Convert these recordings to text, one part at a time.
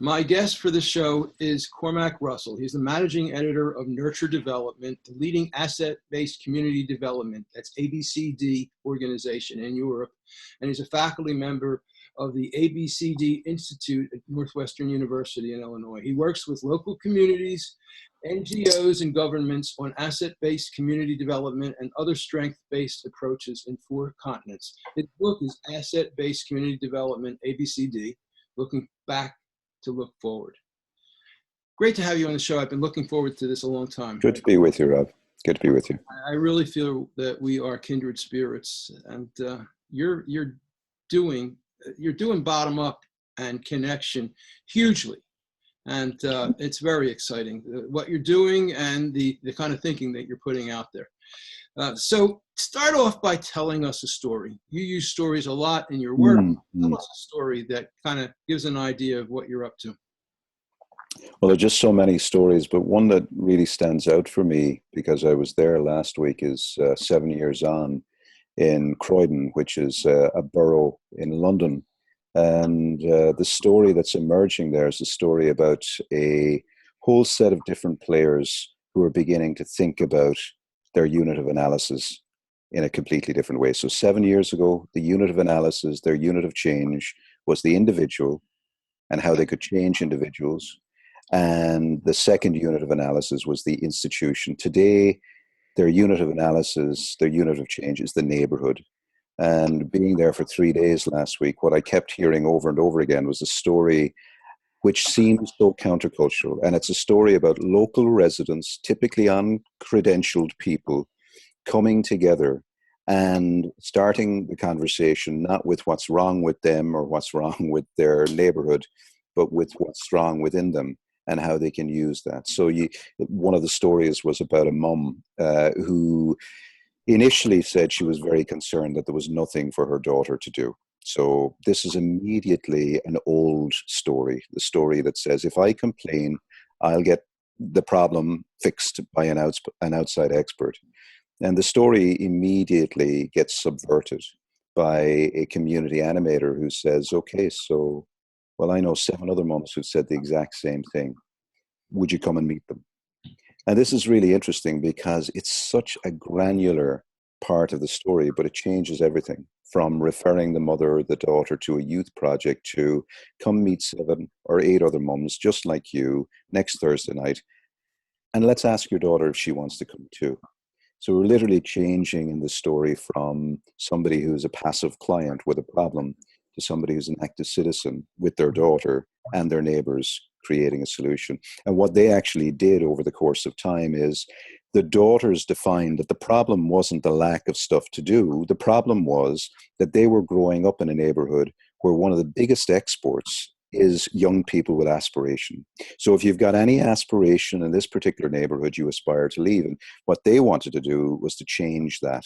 My guest for the show is Cormac Russell. He's the managing editor of Nurture Development, the leading asset-based community development, that's ABCD organization in Europe. And he's a faculty member of the ABCD Institute at Northwestern University in Illinois. He works with local communities, NGOs, and governments on asset-based community development and other strength-based approaches in 4 continents. His book is Asset-Based Community Development, ABCD, Looking Back to Look Forward. Great to have you on the show. I've been looking forward to this a long time. Good to be with you, Rob. Good to be with you. I really feel that we are kindred spirits, and you're doing bottom up and connection hugely, and it's very exciting what you're doing and the kind of thinking that you're putting out there. So start off by telling us a story. You use stories a lot in your work. Tell us a story that kind of gives an idea of what you're up to. Well, there are just so many stories, but one that really stands out for me, because I was there last week, is 7 years on in Croydon, which is a borough in London. And the story that's emerging there is a story about a whole set of different players who are beginning to think about their unit of analysis in a completely different way. So 7 years ago, the unit of analysis, their unit of change, was the individual and how they could change individuals. And the second unit of analysis was the institution. Today, their unit of analysis, their unit of change is the neighborhood. And being there for 3 days last week, what I kept hearing over and over again was a story which seems so countercultural. And it's a story about local residents, typically uncredentialed people, coming together and starting the conversation, not with what's wrong with them or what's wrong with their neighborhood, but with what's wrong within them and how they can use that. So one of the stories was about a mum who initially said she was very concerned that there was nothing for her daughter to do. So this is immediately an old story, the story that says, if I complain, I'll get the problem fixed by an outside expert. And the story immediately gets subverted by a community animator who says, okay, so, well, I know 7 other mums who've said the exact same thing. Would you come and meet them? And this is really interesting because it's such a granular part of the story, but it changes everything, from referring the mother or the daughter to a youth project to come meet 7 or 8 other mums just like you next Thursday night. And let's ask your daughter if she wants to come too. So we're literally changing in the story from somebody who's a passive client with a problem to somebody who's an active citizen with their daughter and their neighbors, creating a solution. And what they actually did over the course of time is the daughters defined that the problem wasn't the lack of stuff to do. The problem was that they were growing up in a neighborhood where one of the biggest exports is young people with aspiration. So if you've got any aspiration in this particular neighborhood, you aspire to leave. And what they wanted to do was to change that,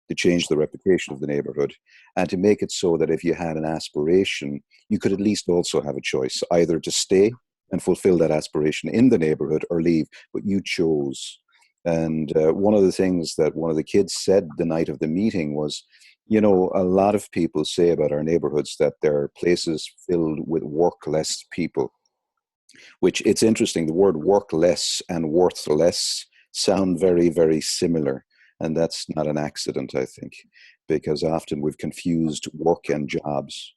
to change the reputation of the neighborhood, and to make it so that if you had an aspiration, you could at least also have a choice, either to stay and fulfill that aspiration in the neighborhood or leave, but you chose. And one of the things that one of the kids said the night of the meeting was, you know, a lot of people say about our neighborhoods that they're places filled with workless people, which it's interesting. The word workless and worthless sound very, very similar. And that's not an accident, I think, because often we've confused work and jobs.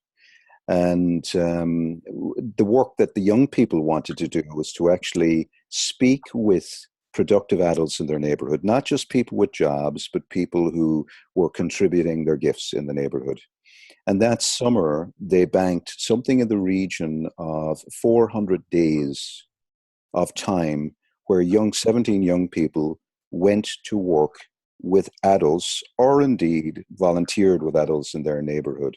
And the work that the young people wanted to do was to actually speak with productive adults in their neighborhood, not just people with jobs, but people who were contributing their gifts in the neighborhood. And that summer, they banked something in the region of 400 days of time where 17 young people went to work with adults, or indeed volunteered with adults in their neighborhood.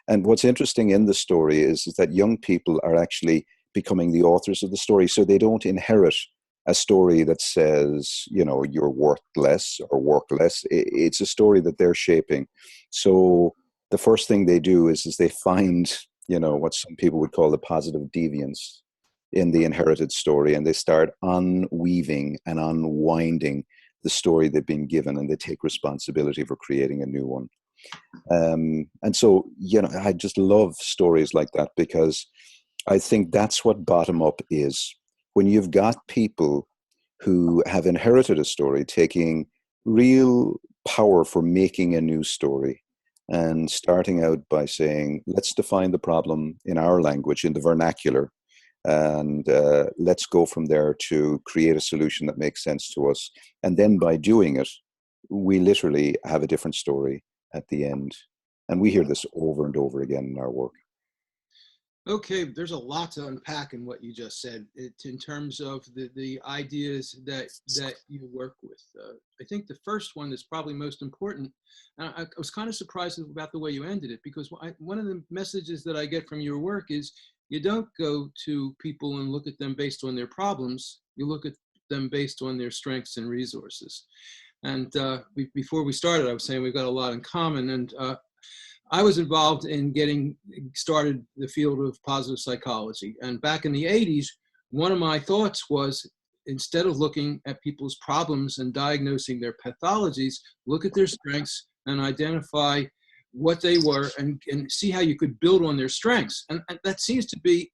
And what's interesting in the story is that young people are actually becoming the authors of the story. So they don't inherit a story that says, you know, you're worthless or workless. It's a story that they're shaping. So the first thing they do is they find, you know, what some people would call the positive deviance in the inherited story, and they start unweaving and unwinding the story they've been given, and they take responsibility for creating a new one. And so, you know, I just love stories like that because I think that's what bottom up is. When you've got people who have inherited a story, taking real power for making a new story and starting out by saying, let's define the problem in our language, in the vernacular, and let's go from there to create a solution that makes sense to us. And then by doing it, we literally have a different story at the end. And we hear this over and over again in our work. Okay, there's a lot to unpack in what you just said in terms of the ideas that you work with. I think the first one that's probably most important, I was kind of surprised about the way you ended it, because one of the messages that I get from your work is you don't go to people and look at them based on their problems, you look at them based on their strengths and resources. And before we started, I was saying we've got a lot in common, and I was involved in getting started the field of positive psychology. And back in the 80s, one of my thoughts was, instead of looking at people's problems and diagnosing their pathologies, look at their strengths and identify what they were, and see how you could build on their strengths. And that seems to be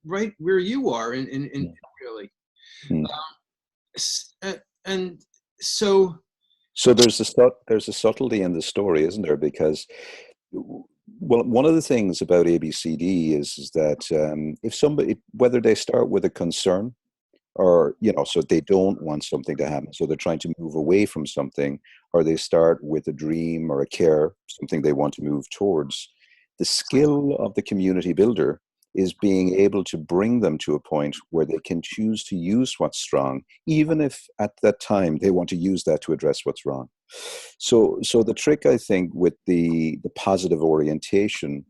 right where you are in really. Mm. And so there's a subtlety in the story, isn't there? Because, well, one of the things about ABCD is that if somebody, whether they start with a concern, or, so they don't want something to happen, so they're trying to move away from something, or they start with a dream or a care, something they want to move towards, the skill of the community builder is being able to bring them to a point where they can choose to use what's strong, even if at that time they want to use that to address what's wrong. So the trick, I think, with the positive orientation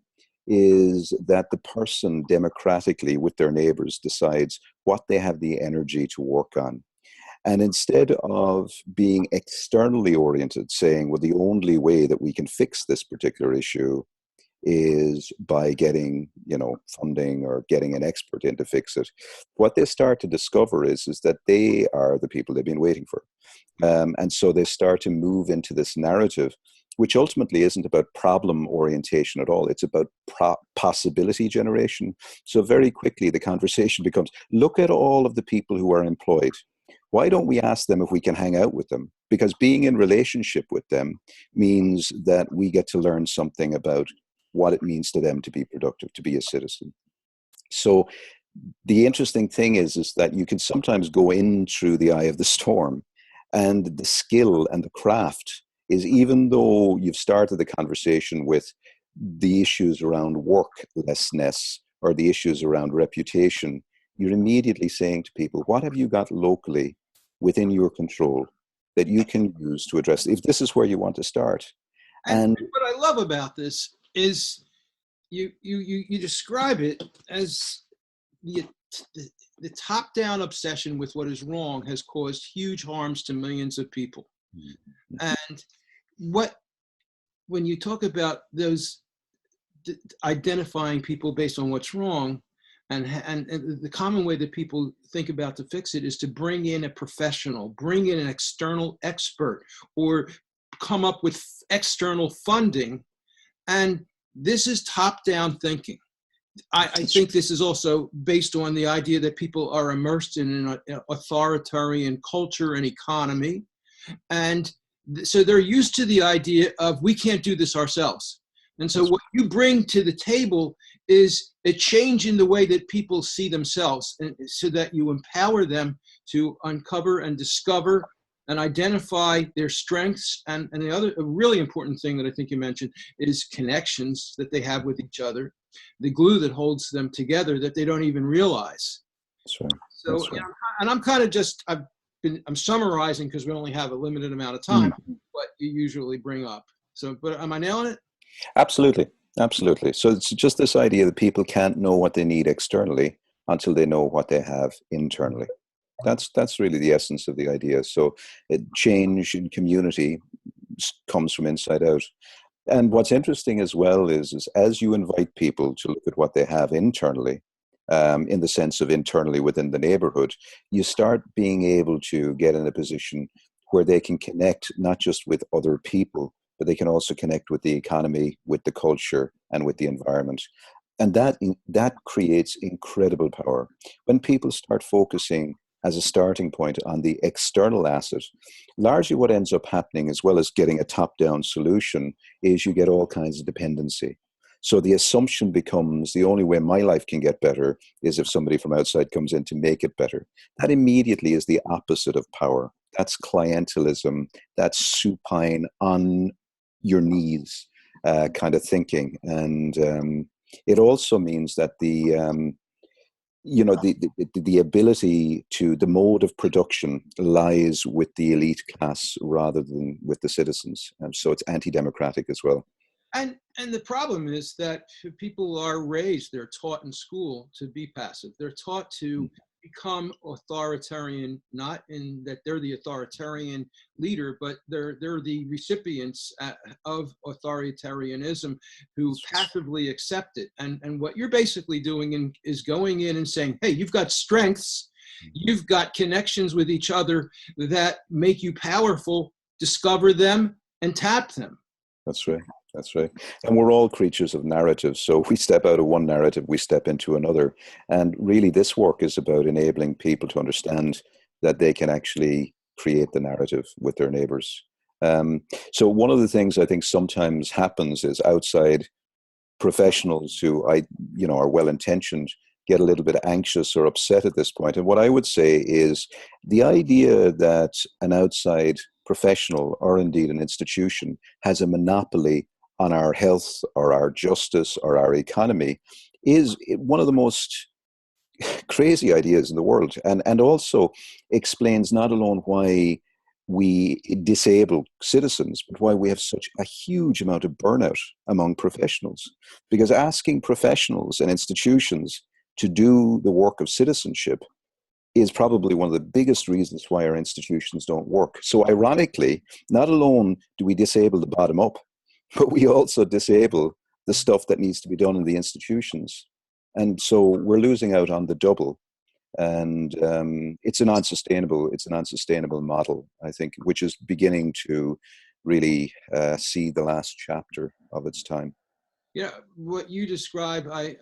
is that the person democratically with their neighbors decides what they have the energy to work on. And instead of being externally oriented, saying, well, the only way that we can fix this particular issue is by getting, funding or getting an expert in to fix it, what they start to discover is that they are the people they've been waiting for. And so they start to move into this narrative, which ultimately isn't about problem orientation at all. It's about possibility generation. So very quickly, the conversation becomes, look at all of the people who are employed. Why don't we ask them if we can hang out with them? Because being in relationship with them means that we get to learn something about what it means to them to be productive, to be a citizen. So the interesting thing is that you can sometimes go in through the eye of the storm, and the skill and the craft is, even though you've started the conversation with the issues around worklessness or the issues around reputation, you're immediately saying to people, what have you got locally within your control that you can use to address, if this is where you want to start. And what I love about this is you describe it as the top-down obsession with what is wrong has caused huge harms to millions of people. And when you talk about those identifying people based on what's wrong, and the common way that people think about to fix it is to bring in a professional, bring in an external expert, or come up with external funding. And this is top-down thinking. I think this is also based on the idea that people are immersed in an authoritarian culture and economy. And so they're used to the idea of, we can't do this ourselves. And so what you bring to the table is a change in the way that people see themselves, and so that you empower them to uncover and discover and identify their strengths. And the other, a really important thing that I think you mentioned is connections that they have with each other, the glue that holds them together that they don't even realize. That's right. So, That's right. and I'm kind of just, I'm summarizing because we only have a limited amount of time, what you usually bring up. So, but am I nailing it? Absolutely. Absolutely. So it's just this idea that people can't know what they need externally until they know what they have internally. That's really the essence of the idea. So change in community comes from inside out. And what's interesting as well is as you invite people to look at what they have internally, in the sense of internally within the neighborhood, you start being able to get in a position where they can connect not just with other people, but they can also connect with the economy, with the culture, and with the environment. And that creates incredible power. When people start focusing as a starting point on the external asset, largely what ends up happening, as well as getting a top-down solution, is you get all kinds of dependency. So the assumption becomes the only way my life can get better is if somebody from outside comes in to make it better. That immediately is the opposite of power. That's clientelism. That's supine, on your knees kind of thinking. And it also means that the ability to, the mode of production lies with the elite class rather than with the citizens. So it's anti-democratic as well. And the problem is that people are raised, they're taught in school to be passive. They're taught to become authoritarian, not in that they're the authoritarian leader, but they're the recipients of authoritarianism who passively accept it. And what you're basically doing is going in and saying, hey, you've got strengths, you've got connections with each other that make you powerful, discover them and tap them. That's right. That's right. And we're all creatures of narrative. So if we step out of one narrative, we step into another. And really, this work is about enabling people to understand that they can actually create the narrative with their neighbors. So one of the things I think sometimes happens is outside professionals who are well-intentioned get a little bit anxious or upset at this point. And what I would say is the idea that an outside professional or indeed an institution has a monopoly on our health or our justice or our economy is one of the most crazy ideas in the world, and also explains not alone why we disable citizens, but why we have such a huge amount of burnout among professionals. Because asking professionals and institutions to do the work of citizenship is probably one of the biggest reasons why our institutions don't work. So ironically, not alone do we disable the bottom up, but we also disable the stuff that needs to be done in the institutions. And so we're losing out on the double. And it's an unsustainable model, I think, which is beginning to really see the last chapter of its time. Yeah, what you describe, I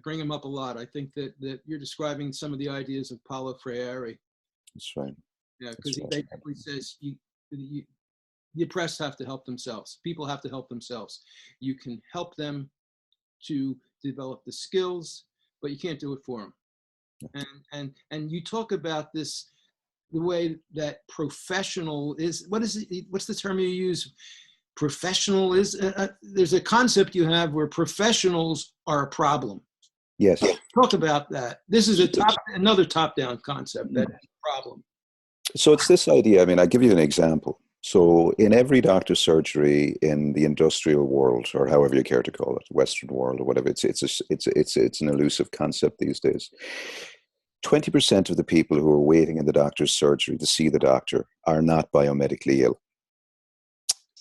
bring them up a lot. I think that you're describing some of the ideas of Paulo Freire. That's right. Yeah, because he basically says the oppressed have to help themselves. People have to help themselves. You can help them to develop the skills, but you can't do it for them. And you talk about this, the way that professional is. What's the term you use? Professional is. There's a concept you have where professionals are a problem. Yes. Talk about that. This is another top-down concept that is a problem. So it's this idea. I mean, I'll give you an example. So in every doctor's surgery in the industrial world, or however you care to call it, Western world or whatever, it's an elusive concept these days. 20% of the people who are waiting in the doctor's surgery to see the doctor are not biomedically ill.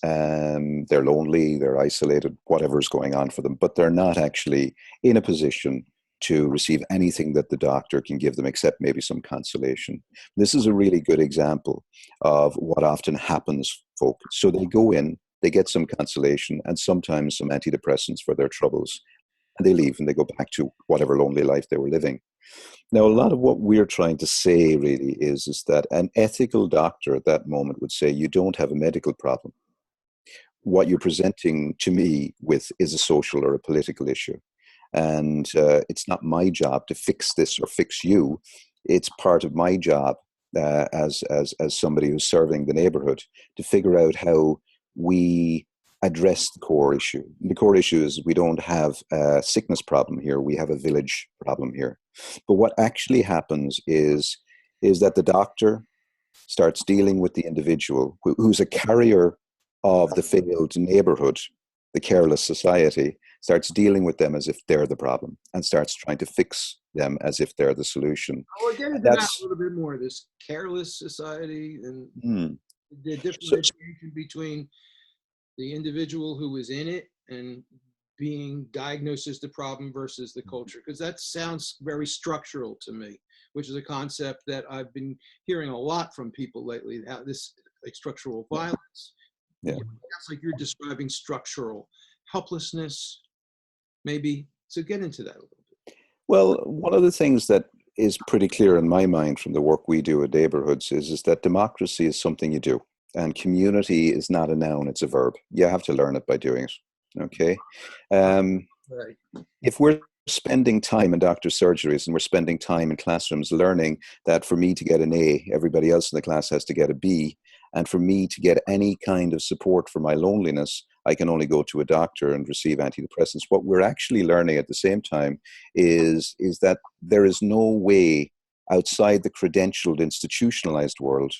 They're lonely, they're isolated, whatever's going on for them, but they're not actually in a position to receive anything that the doctor can give them except maybe some consolation. This is a really good example of what often happens, folks. So they go in, they get some consolation and sometimes some antidepressants for their troubles, and they leave and they go back to whatever lonely life they were living. Now, a lot of what we're trying to say really is that an ethical doctor at that moment would say, you don't have a medical problem. What you're presenting to me with is a social or a political issue. And it's not my job to fix this or fix you. It's part of my job as somebody who's serving the neighborhood to figure out how we address the core issue. And the core issue is we don't have a sickness problem here. We have a village problem here. But what actually happens is that the doctor starts dealing with the individual who's a carrier of the failed neighborhood, the careless society, starts dealing with them as if they're the problem and starts trying to fix them as if they're the solution. We'll get into that a little bit more, this careless society and the differentiation between the individual who is in it and being diagnosed as the problem versus the culture, because that sounds very structural to me, which is a concept that I've been hearing a lot from people lately, this like structural violence. Yeah. It sounds like you're describing structural helplessness, maybe So get into that a little bit. Well, one of the things that is pretty clear in my mind from the work we do at neighborhoods is that democracy is something you do, and community is not a noun, it's a verb. You have to learn it by doing it. Okay. Um, Right. if we're spending time in doctor's surgeries and we're spending time in classrooms learning that for me to get an A, everybody else in the class has to get a B, and for me to get any kind of support for my loneliness, I can only go to a doctor and receive antidepressants. What we're actually learning at the same time is that there is no way outside the credentialed, institutionalized world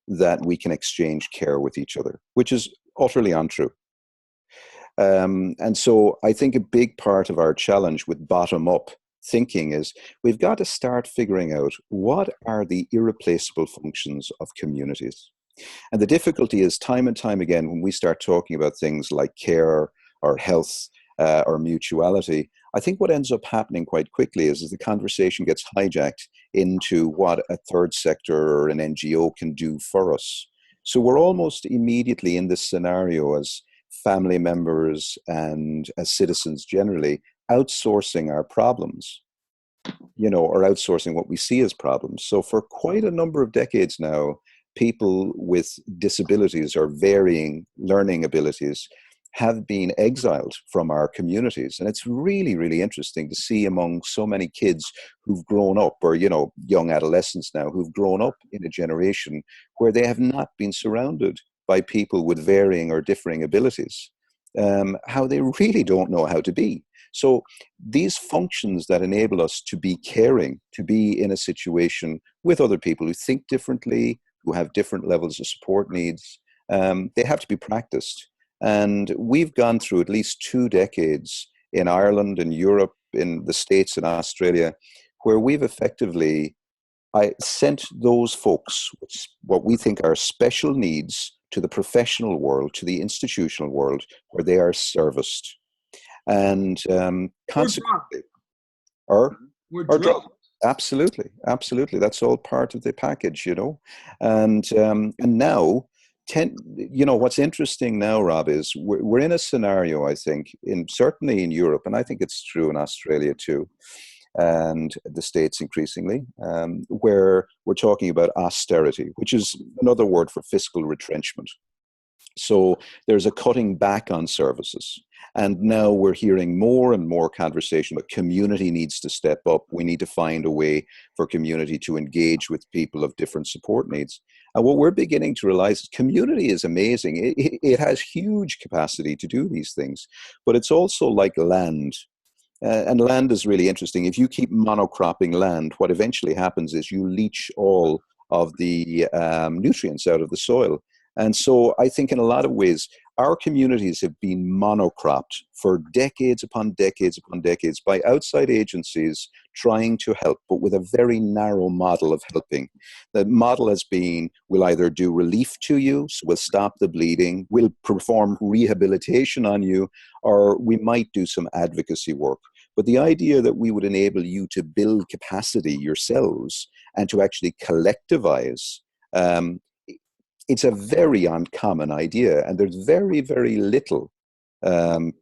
that we can exchange care with each other, which is utterly untrue. And so I think a big part of our challenge with bottom-up thinking is we've got to start figuring out what are the irreplaceable functions of communities. And the difficulty is time and time again, when we start talking about things like care or health or mutuality, I think what ends up happening quite quickly is the conversation gets hijacked into what a third sector or an NGO can do for us. So we're almost immediately in this scenario as family members and as citizens generally outsourcing our problems, or outsourcing what we see as problems. So for quite a number of decades now, people with disabilities or varying learning abilities have been exiled from our communities. And it's really, really interesting to see among so many kids who've grown up, or, young adolescents now, who've grown up in a generation where they have not been surrounded by people with varying or differing abilities, how they really don't know how to be. So these functions that enable us to be caring, to be in a situation with other people who think differently, who have different levels of support needs, they have to be practiced. And we've gone through at least 2 decades in Ireland, in Europe, in the States and Australia, where we've effectively sent those folks, what we think are special needs, to the professional world, to the institutional world, where they are serviced. And consequently, We're or dropped. absolutely, absolutely. That's all part of the package, And now, what's interesting now, Rob, is we're in a scenario, I think, certainly in Europe, and I think it's true in Australia too, and the States increasingly, where we're talking about austerity, which is another word for fiscal retrenchment. So there's a cutting back on services. And now we're hearing more and more conversation about community needs to step up. We need to find a way for community to engage with people of different support needs. And what we're beginning to realize is community is amazing. It has huge capacity to do these things, but it's also like land. And land is really interesting. If you keep monocropping land, what eventually happens is you leach all of the nutrients out of the soil. And so I think in a lot of ways, our communities have been monocropped for decades upon decades upon decades by outside agencies trying to help, but with a very narrow model of helping. The model has been, we'll either do relief to you, so we'll stop the bleeding, we'll perform rehabilitation on you, or we might do some advocacy work. But the idea that we would enable you to build capacity yourselves and to actually collectivize, it's a very uncommon idea, and there's very, very little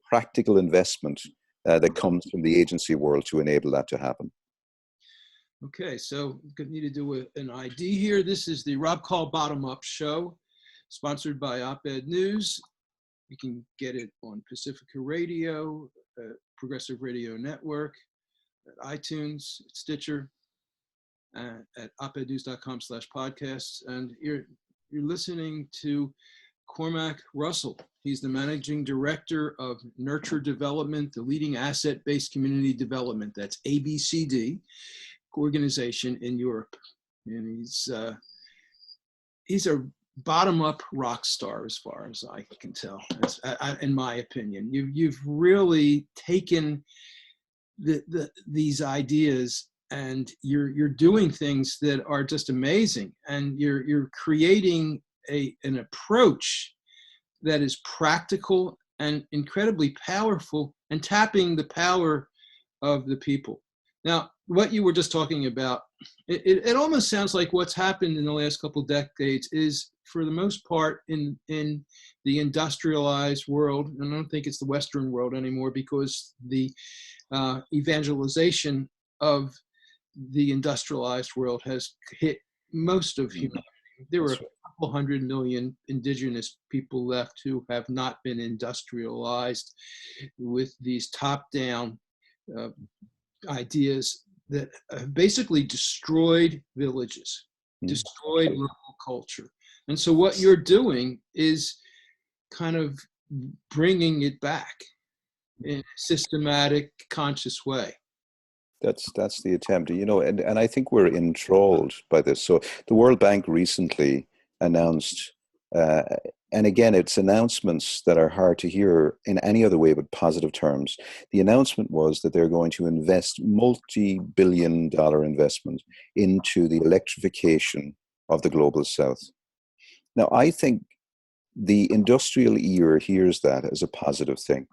practical investment that comes from the agency world to enable that to happen. Okay, so we need to do an ID here. This is the Rob Call Bottom Up Show, sponsored by Op-Ed News. You can get it on Pacifica Radio, Progressive Radio Network, at iTunes, Stitcher, at opednews.com/podcasts. And you're listening to Cormac Russell. He's the Managing Director of Nurture Development, the leading asset-based community development, that's ABCD, organization in Europe. And he's a bottom-up rock star as far as I can tell, in my opinion. You've really taken these ideas and you're doing things that are just amazing, and you're creating an approach that is practical and incredibly powerful, and tapping the power of the people. Now, what you were just talking about, it almost sounds like what's happened in the last couple decades is, for the most part, in the industrialized world, and I don't think it's the Western world anymore, because the evangelization of the industrialized world has hit most of humanity. There were a couple 100 million indigenous people left who have not been industrialized with these top-down ideas that have basically destroyed villages, destroyed local culture. And so what you're doing is kind of bringing it back in a systematic, conscious way. That's the attempt, and I think we're enthralled by this. So the World Bank recently announced, uh, and again, it's announcements that are hard to hear in any other way but positive terms. The announcement was that they're going to invest multi-billion-dollar investment into the electrification of the global south. Now, I think the industrial ear hears that as a positive thing.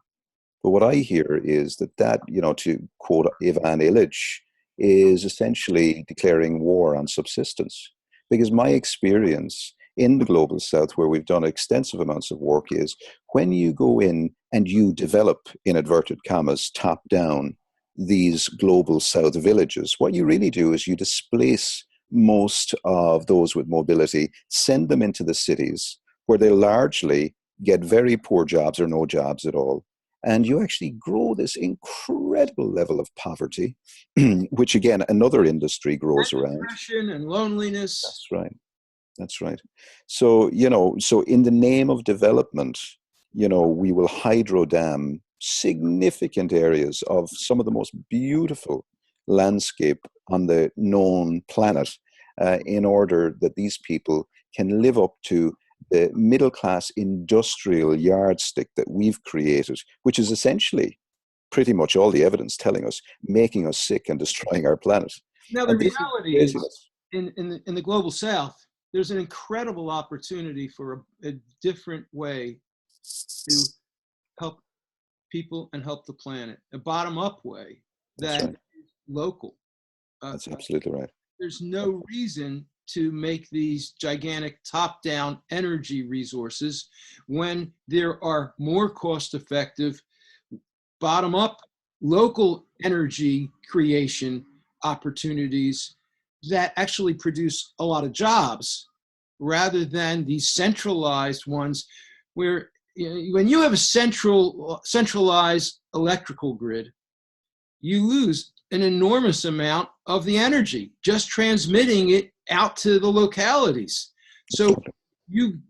But what I hear is that, to quote Ivan Illich, is essentially declaring war on subsistence. Because my experience in the global south, where we've done extensive amounts of work, is when you go in and you develop, in inverted commas, top down, these global south villages, what you really do is you displace most of those with mobility, send them into the cities, where they largely get very poor jobs or no jobs at all. And you actually grow this incredible level of poverty, which again, another industry grows around. Depression and loneliness. That's right. That's right. So, so in the name of development, we will hydro dam significant areas of some of the most beautiful landscape on the known planet in order that these people can live up to the middle-class industrial yardstick that we've created, which is essentially pretty much all the evidence telling us, making us sick and destroying our planet. Now, the reality is, in the global south, there's an incredible opportunity for a different way to help people and help the planet, a bottom-up way that is local. That's absolutely right. There's no reason to make these gigantic top-down energy resources when there are more cost-effective, bottom-up, local energy creation opportunities that actually produce a lot of jobs, rather than these centralized ones where, when you have a centralized electrical grid, you lose an enormous amount of the energy just transmitting it out to the localities. So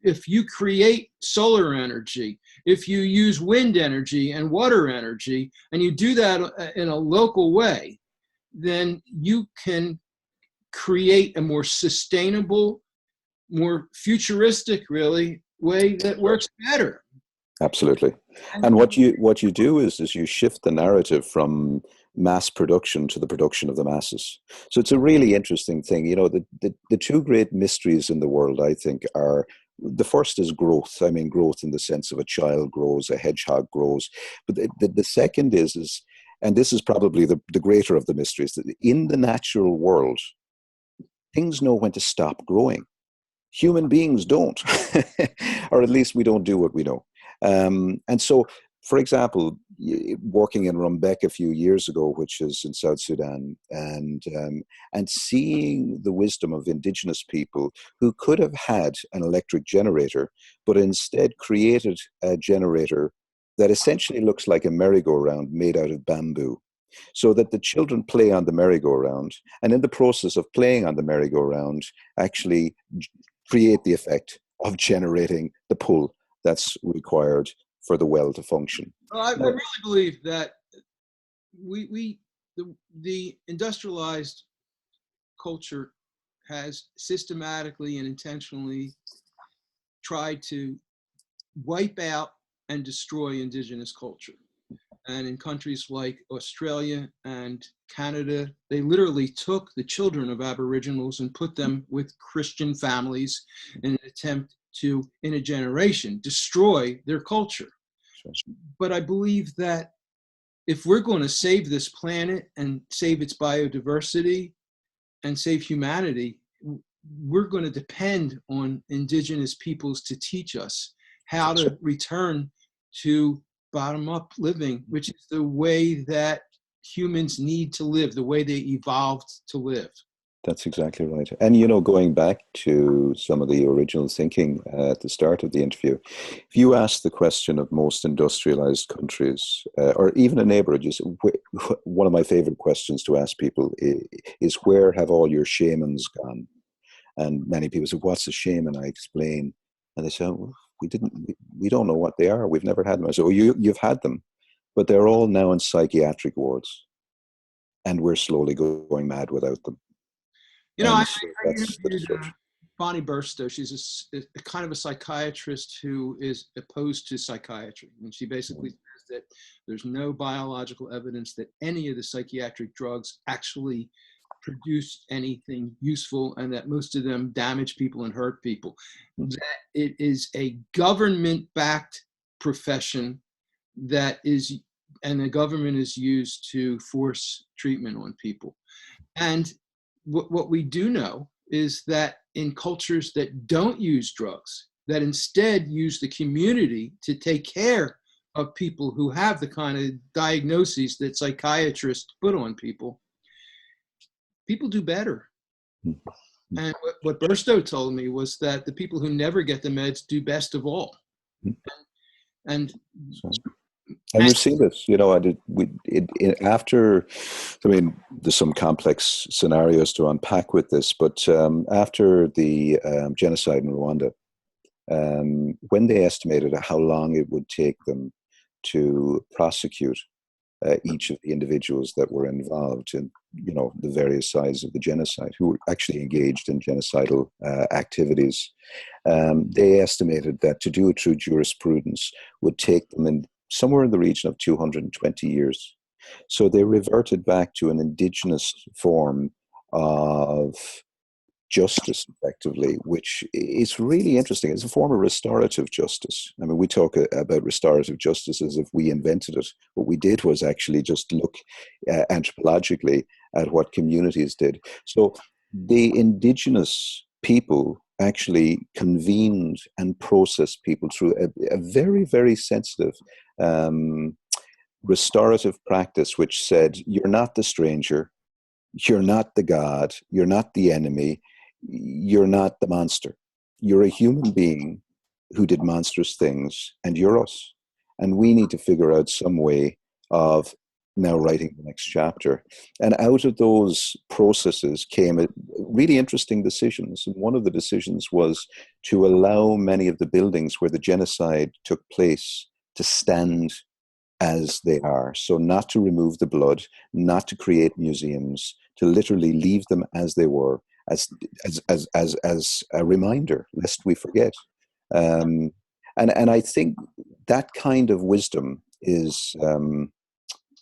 if you create solar energy, if you use wind energy and water energy, and you do that in a local way, then you can create a more sustainable, more futuristic, really, way that works better. Absolutely. And what you do is you shift the narrative from mass production to the production of the masses. So it's a really interesting thing. The two great mysteries in the world, I think, are, the first is growth. I mean, growth in the sense of a child grows, a hedgehog grows. But the second is, and this is probably the greater of the mysteries, that in the natural world, things know when to stop growing. Human beings don't, or at least we don't do what we know. And so, for example, working in Rumbek a few years ago, which is in South Sudan, and seeing the wisdom of indigenous people who could have had an electric generator, but instead created a generator that essentially looks like a merry-go-round made out of bamboo, so that the children play on the merry-go-round, and in the process of playing on the merry-go-round, actually create the effect of generating the pull that's required for the well to function. Well, I really believe that the industrialized culture has systematically and intentionally tried to wipe out and destroy indigenous culture. And in countries like Australia and Canada, they literally took the children of Aboriginals and put them with Christian families in an attempt to, in a generation, destroy their culture. But I believe that if we're going to save this planet and save its biodiversity and save humanity, we're going to depend on indigenous peoples to teach us how to return to bottom-up living, which is the way that humans need to live, the way they evolved to live. That's exactly right. And, going back to some of the original thinking at the start of the interview, if you ask the question of most industrialized countries, or even a neighborhood, one of my favorite questions to ask people is where have all your shamans gone? And many people say, what's a shaman? I explain. And they say, oh, we don't know what they are. We've never had them. I say, oh, you've had them, but they're all now in psychiatric wards. And we're slowly going mad without them. I So interviewed Bonnie Burstow. She's a kind of a psychiatrist who is opposed to psychiatry. And she basically says that there's no biological evidence that any of the psychiatric drugs actually produce anything useful, and that most of them damage people and hurt people. That it is a government-backed profession and the government is used to force treatment on people. And what we do know is that in cultures that don't use drugs, that instead use the community to take care of people who have the kind of diagnoses that psychiatrists put on people, people do better. Mm-hmm. And what Burstow told me was that the people who never get the meds do best of all. And we've seen this, there's some complex scenarios to unpack with this, but after the genocide in Rwanda, when they estimated how long it would take them to prosecute each of the individuals that were involved in, the various sides of the genocide, who were actually engaged in genocidal activities, they estimated that to do it through jurisprudence would take them somewhere in the region of 220 years. So they reverted back to an indigenous form of justice, effectively, which is really interesting. It's a form of restorative justice. I mean, we talk about restorative justice as if we invented it. What we did was actually just look anthropologically at what communities did. So the indigenous people actually convened and processed people through a very, very sensitive restorative practice, which said, you're not the stranger, you're not the god, you're not the enemy, you're not the monster. You're a human being who did monstrous things, and you're us. And we need to figure out some way of now writing the next chapter. And out of those processes came really interesting decisions. And one of the decisions was to allow many of the buildings where the genocide took place to stand as they are. So not to remove the blood, not to create museums, to literally leave them as they were, as a reminder, lest we forget. And I think that kind of wisdom is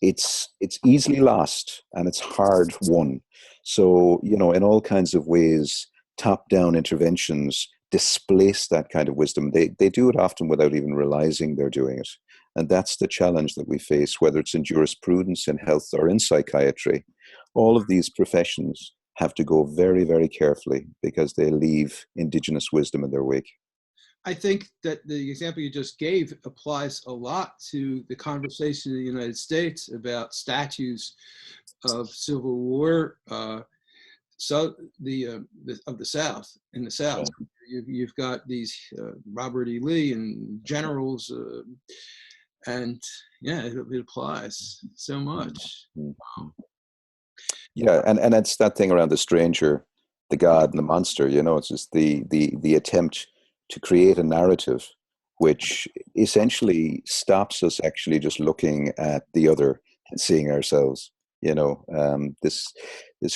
it's easily lost and it's hard won. So, in all kinds of ways, top-down interventions displace that kind of wisdom. They do it often without even realizing they're doing it. And that's the challenge that we face, whether it's in jurisprudence, in health, or in psychiatry. All of these professions have to go very, very carefully because they leave indigenous wisdom in their wake. I think that the example you just gave applies a lot to the conversation in the United States about statues of Civil War, of the South. In the South, you've got these Robert E. Lee and generals, and it applies so much. Mm-hmm. Yeah, and it's that thing around the stranger, the god, and the monster. It's just the attempt to create a narrative which essentially stops us actually just looking at the other and seeing ourselves. This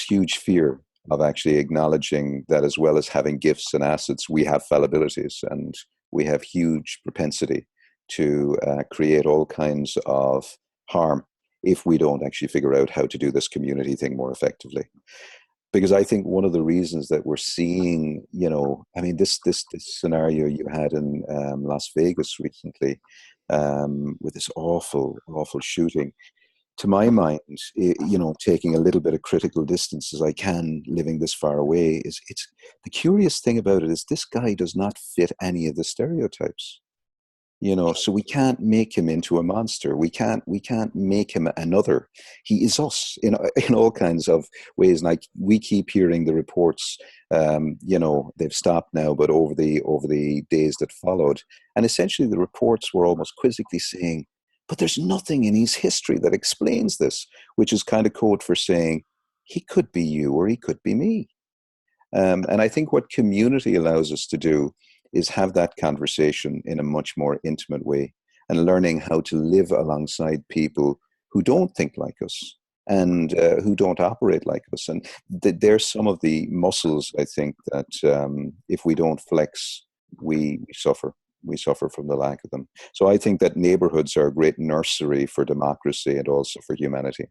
huge fear of actually acknowledging that, as well as having gifts and assets, we have fallibilities and we have huge propensity to create all kinds of harm if we don't actually figure out how to do this community thing more effectively. Because I think one of the reasons that we're seeing, this scenario you had in Las Vegas recently, with this awful shooting, to my mind, taking a little bit of critical distance as I can, living this far away, it's the curious thing about it is this guy does not fit any of the stereotypes. So we can't make him into a monster. We can't make him another. He is us in all kinds of ways. Like we keep hearing the reports, they've stopped now, but over the days that followed, and essentially the reports were almost quizzically saying, but there's nothing in his history that explains this, which is kind of code for saying he could be you or he could be me. And I think what community allows us to do is have that conversation in a much more intimate way and learning how to live alongside people who don't think like us and who don't operate like us. And there's some of the muscles, I think, that if we don't flex, we suffer. We suffer from the lack of them. So I think that neighborhoods are a great nursery for democracy and also for humanity.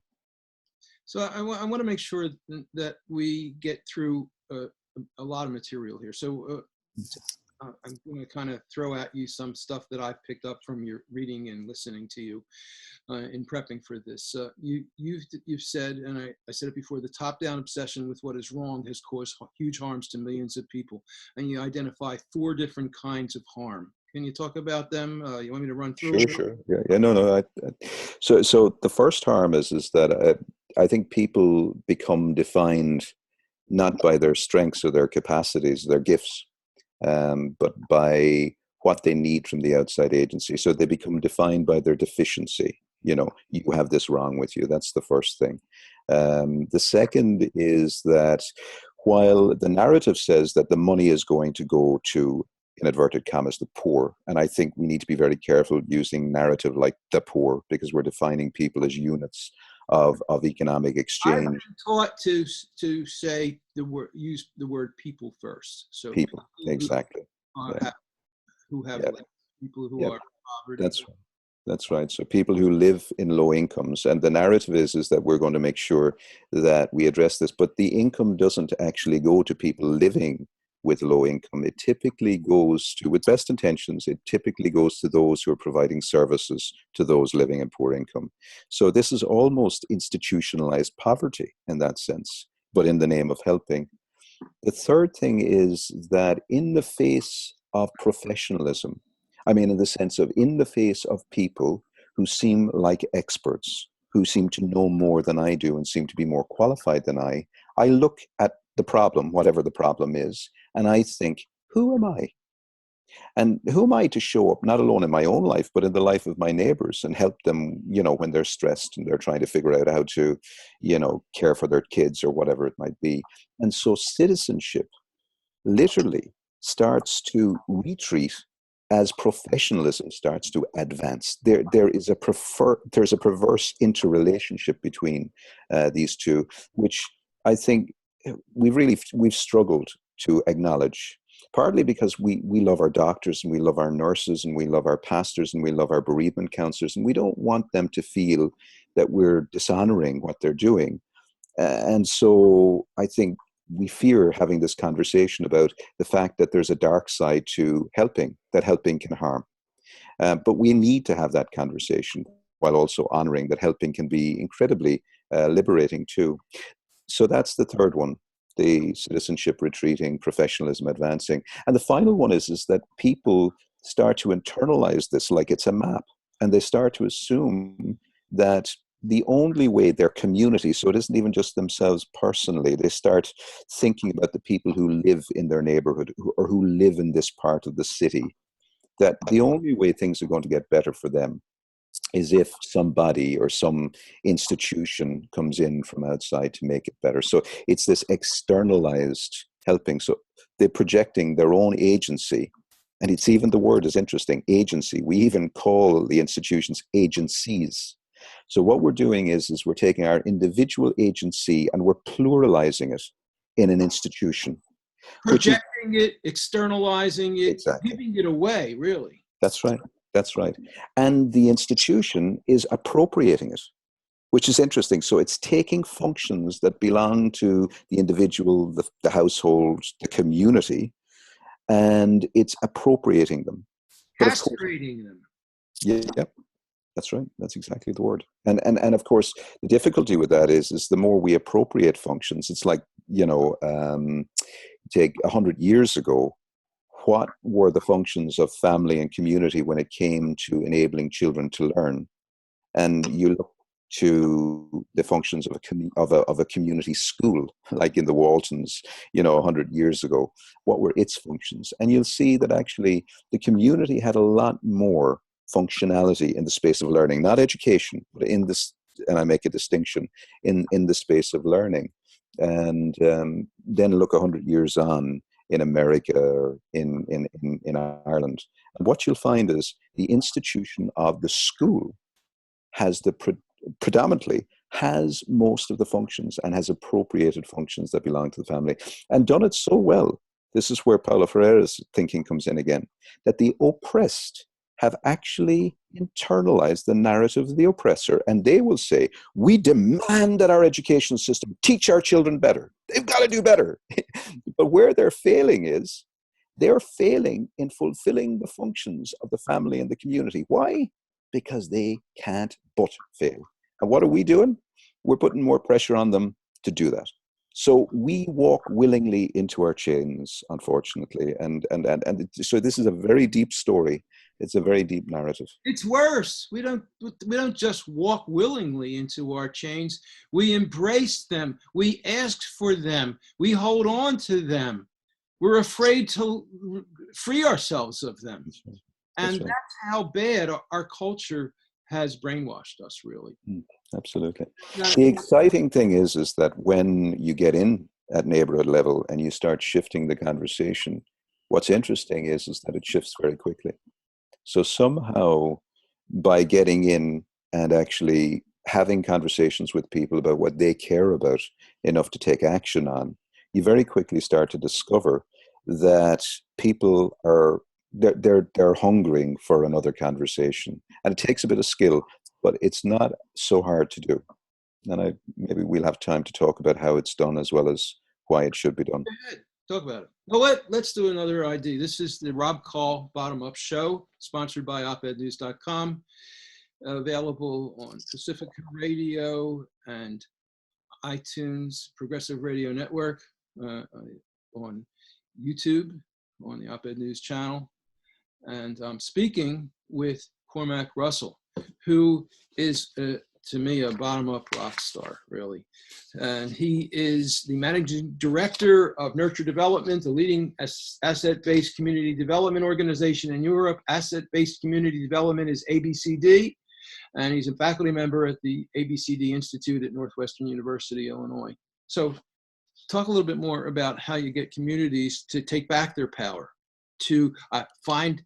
So I want to make sure that we get through a lot of material here. So I'm going to kind of throw at you some stuff that I've picked up from your reading and listening to you in prepping for this. You've said, and I said it before, the top-down obsession with what is wrong has caused huge harms to millions of people. And you identify 4 different kinds of harm. Can you talk about them? You want me to run through? Sure. Yeah. No. So the first harm is that I think people become defined not by their strengths or their capacities, their gifts, but by what they need from the outside agency. So they become defined by their deficiency. You have this wrong with you. That's the first thing. The second is that while the narrative says that the money is going to go to, in inverted commas, the poor, and I think we need to be very careful using narrative like the poor, because we're defining people as units of economic exchange. I've been taught to say use the word people first. So people exactly. Who have less, people who are poverty. That's right. So people who live in low incomes, and the narrative is that we're going to make sure that we address this, but the income doesn't actually go to people living with low income. It typically goes to, with best intentions, it typically goes to those who are providing services to those living in poor income. So this is almost institutionalized poverty in that sense, but in the name of helping. The third thing is that in the face of professionalism, I mean, in the sense of in the face of people who seem like experts, who seem to know more than I do and seem to be more qualified than I look at the problem, whatever the problem is, and I think, who am I? And who am I to show up, not alone in my own life, but in the life of my neighbors and help them, when they're stressed and they're trying to figure out how to, care for their kids or whatever it might be. And so citizenship literally starts to retreat as professionalism starts to advance. There's a perverse interrelationship between these two, which I think we've struggled to acknowledge, partly because we love our doctors and we love our nurses and we love our pastors and we love our bereavement counselors, and we don't want them to feel that we're dishonoring what they're doing. And so I think we fear having this conversation about the fact that there's a dark side to helping, that helping can harm. But we need to have that conversation while also honoring that helping can be incredibly liberating too. So that's the third one, the citizenship retreating, professionalism advancing. And the final one is that people start to internalize this like it's a map, and they start to assume that the only way their community, so it isn't even just themselves personally, they start thinking about the people who live in their neighborhood or who live in this part of the city, that the only way things are going to get better for them is if somebody or some institution comes in from outside to make it better. So it's this externalized helping. So they're projecting their own agency. And it's even, the word is interesting, agency. We even call the institutions agencies. So what we're doing is we're taking our individual agency and we're pluralizing it in an institution. Projecting it, externalizing it, exactly. Giving it away, really. That's right. That's right. And the institution is appropriating it, which is interesting. So it's taking functions that belong to the individual, the household, the community, and it's appropriating them. Castrating them. Yeah. That's right. That's exactly the word. And of course, the difficulty with that is the more we appropriate functions, it's like, take 100 years ago, what were the functions of family and community when it came to enabling children to learn? And you look to the functions of a community school, like in the Waltons, 100 years ago. What were its functions? And you'll see that actually the community had a lot more functionality in the space of learning, not education, but in this, and I make a distinction, in the space of learning. And then look 100 years on in America or in Ireland. And what you'll find is the institution of the school has predominantly has most of the functions and has appropriated functions that belong to the family, and done it so well. This is where Paulo Freire's thinking comes in again, that the oppressed have actually internalized the narrative of the oppressor, and they will say, we demand that our education system teach our children better. They've got to do better. But where they're failing is, they're failing in fulfilling the functions of the family and the community. Why? Because they can't but fail. And what are we doing? We're putting more pressure on them to do that. So we walk willingly into our chains, unfortunately. And so this is a very deep story. It's a very deep narrative. It's worse. We don't just walk willingly into our chains. We embrace them. We ask for them. We hold on to them. We're afraid to free ourselves of them. That's right. And that's how bad our culture has brainwashed us, really. Absolutely. The exciting thing is that when you get in at neighborhood level and you start shifting the conversation, what's interesting is that it shifts very quickly. So somehow, by getting in and actually having conversations with people about what they care about enough to take action on, you very quickly start to discover that people are they're hungering for another conversation, and it takes a bit of skill, but it's not so hard to do. And maybe we'll have time to talk about how it's done as well as why it should be done. Go ahead, talk about it. Well, let's do another ID. This is the Rob Call Bottom Up Show, sponsored by opednews.com, available on Pacifica Radio and iTunes, Progressive Radio Network, on YouTube, on the Op-Ed News channel. And I'm speaking with Cormac Russell, who is, to me, a bottom-up rock star, really. And he is the managing director of Nurture Development, the leading asset-based community development organization in Europe. Asset-based community development is ABCD, and he's a faculty member at the ABCD Institute at Northwestern University, Illinois. So talk a little bit more about how you get communities to take back their power, to find,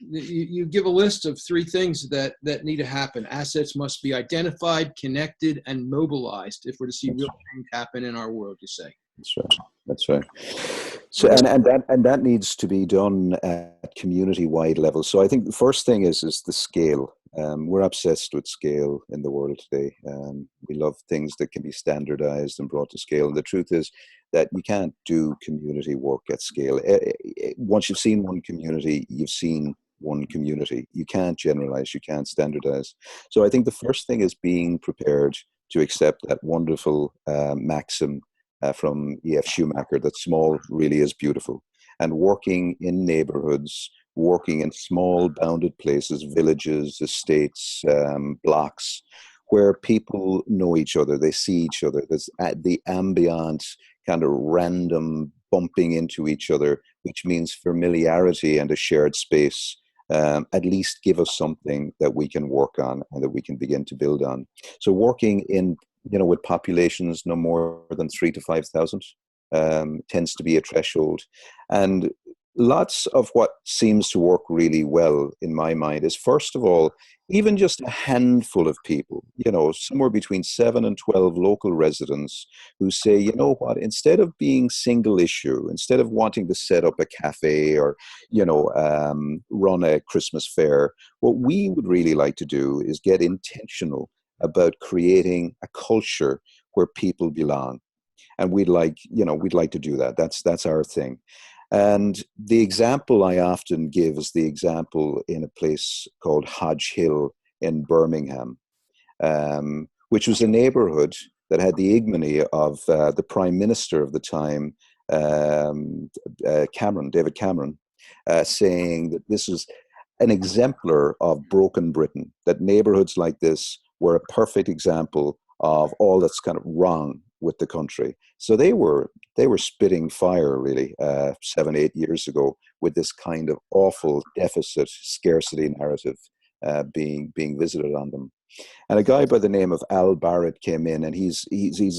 you give a list of 3 things that need to happen. Assets must be identified, connected, and mobilized if we're to see real change happen in our world, you say. That's right. That's right. So, and that needs to be done at community-wide level. So I think the first thing is the scale. We're obsessed with scale in the world today. We love things that can be standardized and brought to scale. And the truth is that you can't do community work at scale. Once you've seen one community, you've seen one community. You can't generalize, you can't standardize. So I think the first thing is being prepared to accept that wonderful maxim from E.F. Schumacher, that small really is beautiful. And working in neighborhoods, working in small bounded places, villages, estates, blocks, where people know each other, they see each other. There's the ambient kind of random bumping into each other, which means familiarity and a shared space. At least give us something that we can work on and that we can begin to build on. So working in, with populations no more than 3,000 to 5,000 tends to be a threshold. And lots of what seems to work really well in my mind is, first of all, even just a handful of people, somewhere between 7 and 12 local residents who say, you know what, instead of being single issue, instead of wanting to set up a cafe or, run a Christmas fair, what we would really like to do is get intentional about creating a culture where people belong. And we'd like to do that. That's our thing. And the example I often give is the example in a place called Hodge Hill in Birmingham, which was a neighborhood that had the ignominy of the Prime Minister of the time, David Cameron, saying that this is an exemplar of broken Britain, that neighborhoods like this were a perfect example of all that's kind of wrong with the country. So they were spitting fire really 7-8 years ago with this kind of awful deficit scarcity narrative being visited on them. And a guy by the name of Al Barrett came in, and he's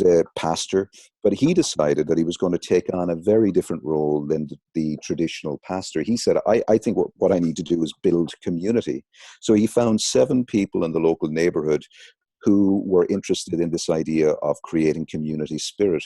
a pastor, but he decided that he was going to take on a very different role than the traditional pastor. He said, I think what I need to do is build community. So he found 7 people in the local neighborhood who were interested in this idea of creating community spirit.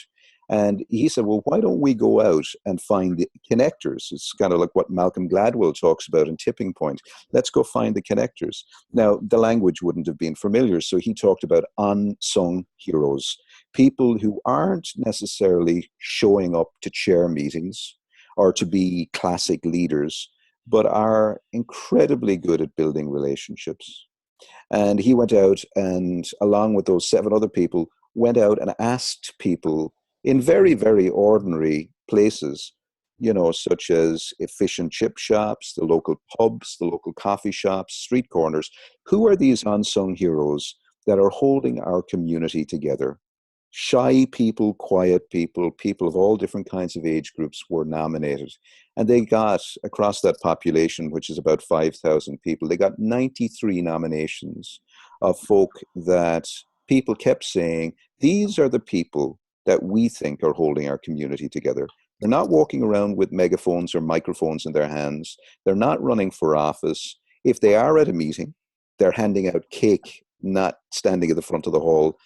And he said, well, why don't we go out and find the connectors? It's kind of like what Malcolm Gladwell talks about in Tipping Point. Let's go find the connectors. Now, the language wouldn't have been familiar, so he talked about unsung heroes, people who aren't necessarily showing up to chair meetings or to be classic leaders, but are incredibly good at building relationships. And he went out and, along with those 7 other people, went out and asked people in very, very ordinary places, such as fish and chip shops, the local pubs, the local coffee shops, street corners, who are these unsung heroes that are holding our community together? Shy people, quiet people, people of all different kinds of age groups were nominated. And they got, across that population, which is about 5,000 people, they got 93 nominations of folk that people kept saying, these are the people that we think are holding our community together. They're not walking around with megaphones or microphones in their hands. They're not running for office. If they are at a meeting, they're handing out cake, not standing at the front of the hall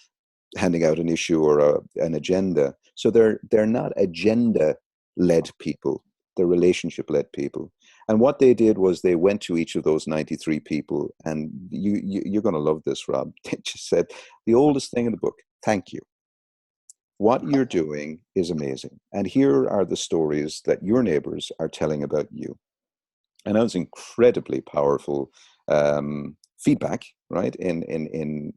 handing out an issue or an agenda. So they're not agenda-led people. They're relationship-led people. And what they did was they went to each of those 93 people, and you're going to love this, Rob. They just said, the oldest thing in the book, thank you. What you're doing is amazing. And here are the stories that your neighbors are telling about you. And that was incredibly powerful feedback, right, in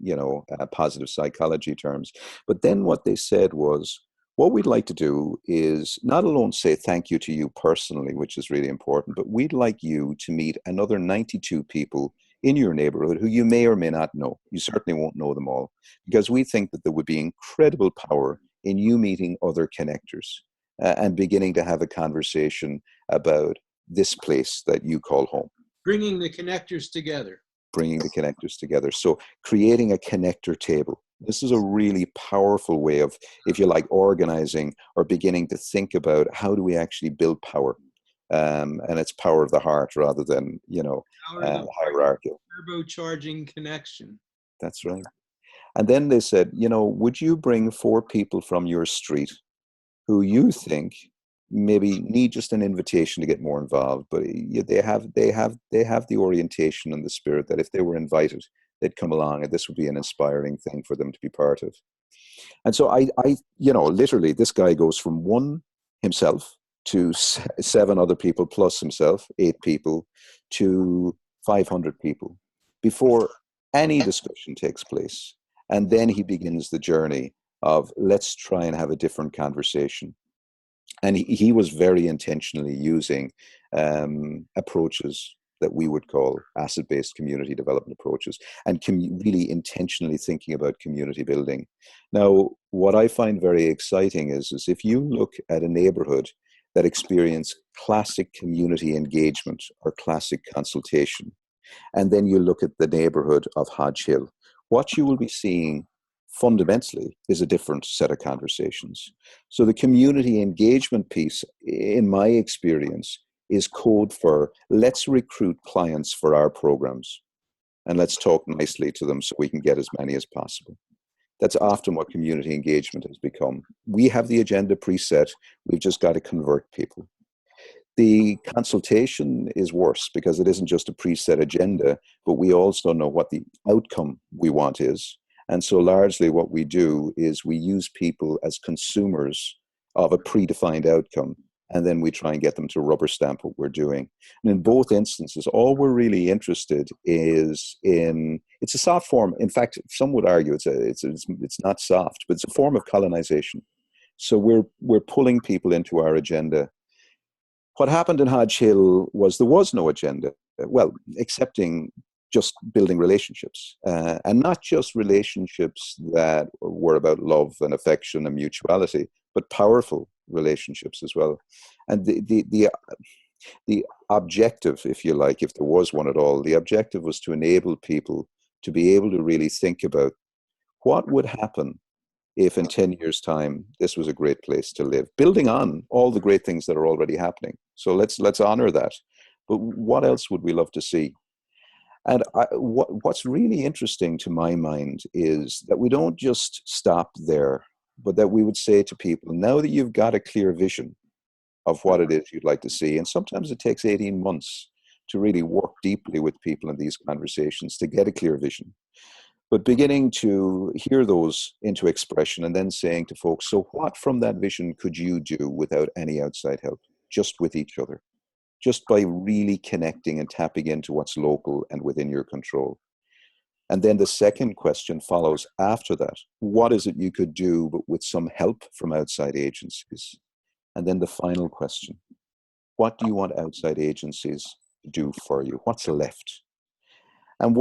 positive psychology terms. But then what they said was, what we'd like to do is not alone say thank you to you personally, which is really important, but we'd like you to meet another 92 people in your neighborhood who you may or may not know. You certainly won't know them all, because we think that there would be incredible power in you meeting other connectors and beginning to have a conversation about this place that you call home. Bringing the connectors together. Bringing the connectors together. So creating a connector table. This is a really powerful way of, if you like, organizing or beginning to think about how do we actually build power. And it's power of the heart rather than, hierarchical. Turbocharging connection. That's right. And then they said, would you bring 4 people from your street who you think maybe need just an invitation to get more involved, but they have the orientation and the spirit that if they were invited, they'd come along, and this would be an inspiring thing for them to be part of. And so I literally, this guy goes from 1 himself to 7 other people plus himself, 8 people, to 500 people before any discussion takes place. And then he begins the journey of, let's try and have a different conversation. And he was very intentionally using approaches that we would call asset-based community development approaches, and really intentionally thinking about community building. Now, what I find very exciting is if you look at a neighborhood that experienced classic community engagement or classic consultation, and then you look at the neighborhood of Hodge Hill, what you will be seeing fundamentally is a different set of conversations. So the community engagement piece, in my experience, is code for let's recruit clients for our programs and let's talk nicely to them so we can get as many as possible. That's often what community engagement has become. We have the agenda preset, we've just got to convert people. The consultation is worse because it isn't just a preset agenda, but we also know what the outcome we want is. And so largely what we do is we use people as consumers of a predefined outcome. and then we try and get them to rubber stamp what we're doing. And in both instances, all we're really interested is in, it's a soft form. In fact, some would argue it's not soft, but it's a form of colonization. So we're pulling people into our agenda. What happened in Hodge Hill was there was no agenda, well, excepting just building relationships, and not just relationships that were about love and affection and mutuality, but powerful relationships as well. And the objective, if you like, if there was one at all, the objective was to enable people to be able to really think about what would happen if in 10 years' time this was a great place to live, building on all the great things that are already happening. So let's honor that. But what else would we love to see? And what's really interesting to my mind is that we don't just stop there, but that we would say to people, now that you've got a clear vision of what it is you'd like to see, and sometimes it takes 18 months to really work deeply with people in these conversations to get a clear vision, but beginning to hear those into expression and then saying to folks, so what from that vision could you do without any outside help, just with each other? Just by really connecting and tapping into what's local and within your control. And then the second question follows after that. What is it you could do, but with some help from outside agencies? And then the final question, what do you want outside agencies to do for you? What's left? And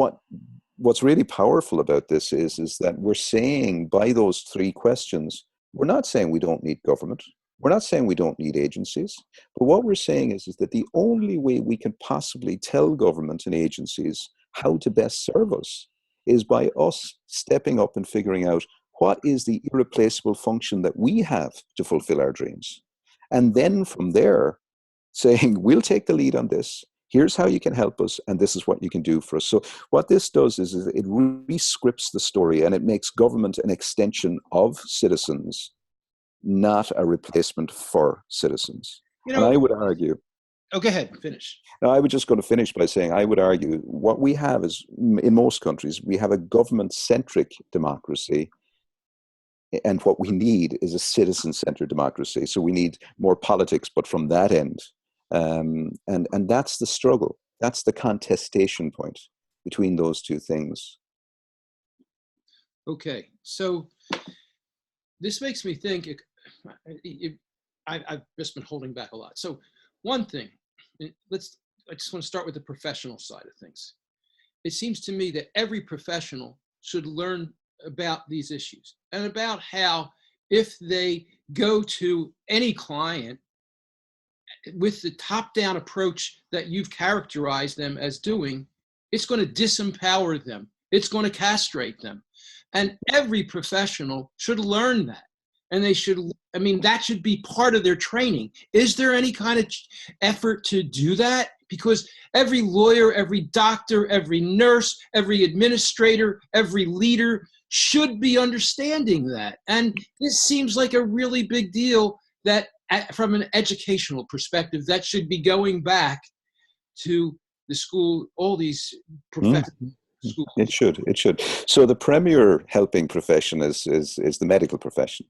what's really powerful about this is that we're saying by those three questions, we're not saying we don't need government. We're not saying we don't need agencies, but what we're saying is that the only way we can possibly tell government and agencies how to best serve us is by us stepping up and figuring out what is the irreplaceable function that we have to fulfill our dreams. And then from there, saying, we'll take the lead on this. Here's how you can help us, and this is what you can do for us. So what this does is it re-scripts the story, and it makes government an extension of citizens, not a replacement for citizens. And I would argue... Oh, go ahead, finish. Now, I was just going to finish by saying I would argue what we have is, in most countries, we have a government-centric democracy, and what we need is a citizen-centered democracy. So we need more politics, but from that end. And that's the struggle. That's the contestation point between those two things. Okay, so this makes me think, I've just been holding back a lot. So one thing, I just want to start with the professional side of things. It seems to me that every professional should learn about these issues and about how if they go to any client with the top-down approach that you've characterized them as doing, it's going to disempower them. It's going to castrate them. And every professional should learn that. And they should, I mean, that should be part of their training. Is there any kind of effort to do that? Because every lawyer, every doctor, every nurse, every administrator, every leader should be understanding that. And this seems like a really big deal that from an educational perspective, that should be going back to the school, all these professional schools. It should. So the premier helping profession is the medical profession.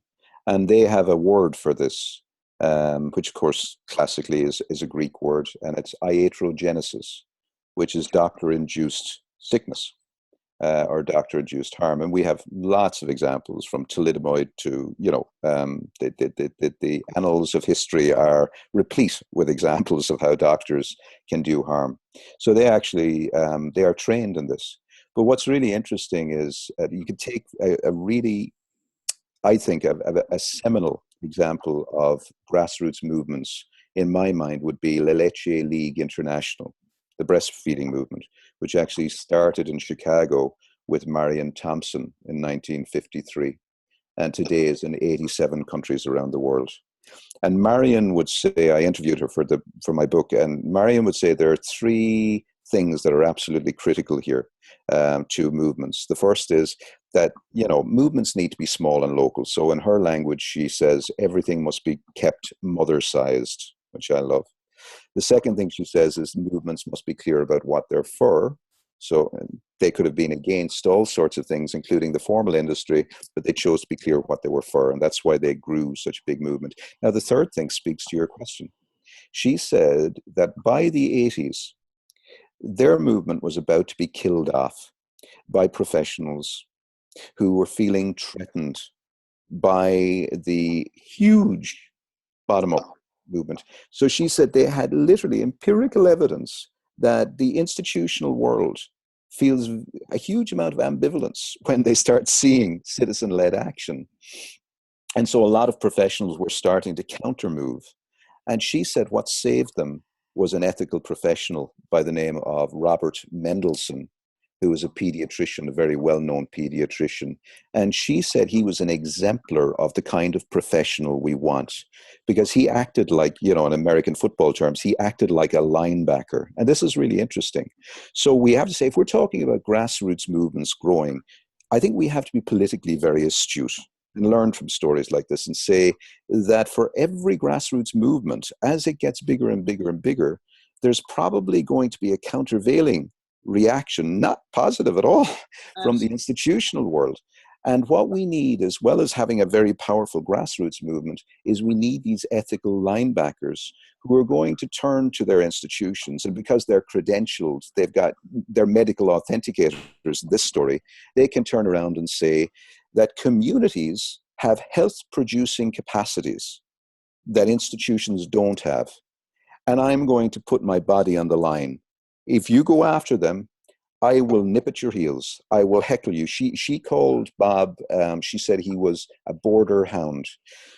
And they have a word for this, which of course classically is a Greek word, and it's iatrogenesis, which is doctor-induced sickness or doctor-induced harm. And we have lots of examples from thalidomide to, the annals of history are replete with examples of how doctors can do harm. So they actually, they are trained in this. But what's really interesting is you could take a really, I think, a seminal example of grassroots movements, in my mind, would be La Leche League International, the breastfeeding movement, which actually started in Chicago with Marion Thompson in 1953, and today is in 87 countries around the world. And Marion would say, I interviewed her for my book, and Marion would say there are three things that are absolutely critical here to movements. The first is that, movements need to be small and local. So in her language, she says everything must be kept mother-sized, which I love. The second thing she says is movements must be clear about what they're for. So they could have been against all sorts of things, including the formal industry, but they chose to be clear what they were for, and that's why they grew such a big movement. Now, the third thing speaks to your question. She said that by the 80s, their movement was about to be killed off by professionals who were feeling threatened by the huge bottom-up movement. So she said they had literally empirical evidence that the institutional world feels a huge amount of ambivalence when they start seeing citizen-led action. And so a lot of professionals were starting to counter-move. And she said what saved them was an ethical professional by the name of Robert Mendelsohn, who was a pediatrician, a very well-known pediatrician. And she said he was an exemplar of the kind of professional we want, because he acted like, you know, in American football terms, he acted like a linebacker. And this is really interesting. So we have to say, if we're talking about grassroots movements growing, I think we have to be politically very astute and learn from stories like this and say that for every grassroots movement, as it gets bigger and bigger and bigger, there's probably going to be a countervailing reaction, not positive at all, from the institutional world. And what we need, as well as having a very powerful grassroots movement, is we need these ethical linebackers who are going to turn to their institutions. And because they're credentialed, they've got their medical authenticators in this story, they can turn around and say that communities have health-producing capacities that institutions don't have. And I'm going to put my body on the line. If you go after them, I will nip at your heels. I will heckle you. She called Bob, she said he was a border hound.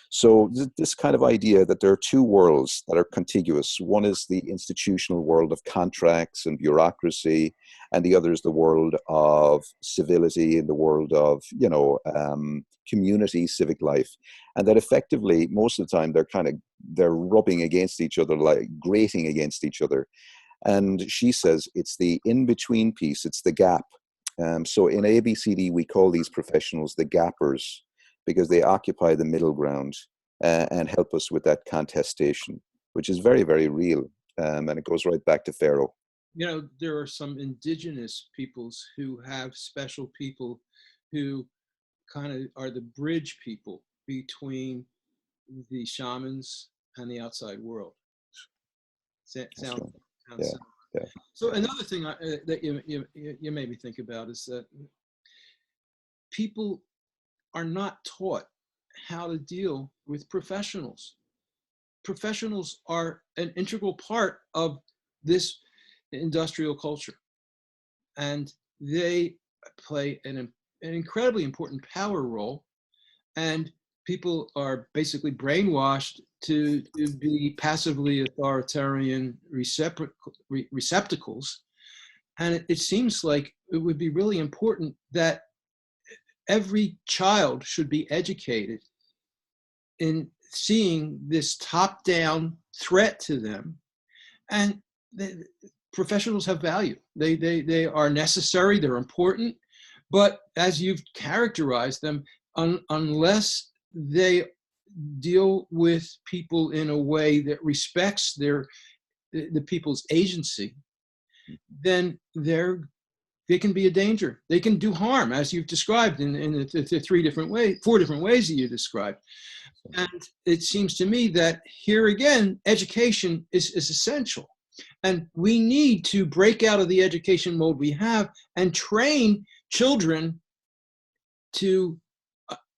So this kind of idea that there are two worlds that are contiguous. One is the institutional world of contracts and bureaucracy, and the other is the world of civility and the world of, you know, community, civic life. And that effectively, most of the time, they're rubbing against each other, like grating against each other. And she says it's the in-between piece, it's the gap. So in ABCD, we call these professionals the gappers because they occupy the middle ground and help us with that contestation, which is very, very real. And it goes right back to Pharaoh. You know, there are some indigenous peoples who have special people who kind of are the bridge people between the shamans and the outside world. Sounds Yeah, yeah. So another thing that you made me think about is that people are not taught how to deal with professionals. Professionals are an integral part of this industrial culture, and they play an incredibly important power role. And people are basically brainwashed to be passively authoritarian receptacles. And it seems like it would be really important that every child should be educated in seeing this top-down threat to them. And professionals have value. They are necessary, they're important, but as you've characterized them, unless they deal with people in a way that respects the people's agency, then they can be a danger. They can do harm, as you've described in the 4 different ways that you described. And it seems to me that here again, education is essential. And we need to break out of the education mode we have and train children to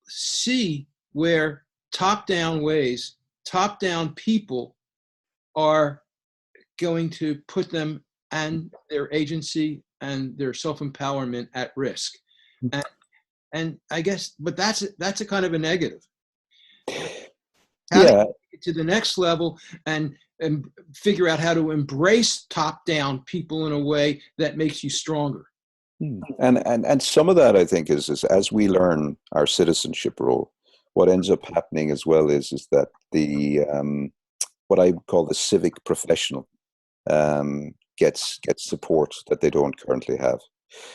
see where top-down ways, top-down people are going to put them and their agency and their self-empowerment at risk. And I guess, but that's a kind of a negative. How do you get to the next level and figure out how to embrace top-down people in a way that makes you stronger? And some of that, I think, is as we learn our citizenship role, what ends up happening as well is that the what I call the civic professional gets support that they don't currently have.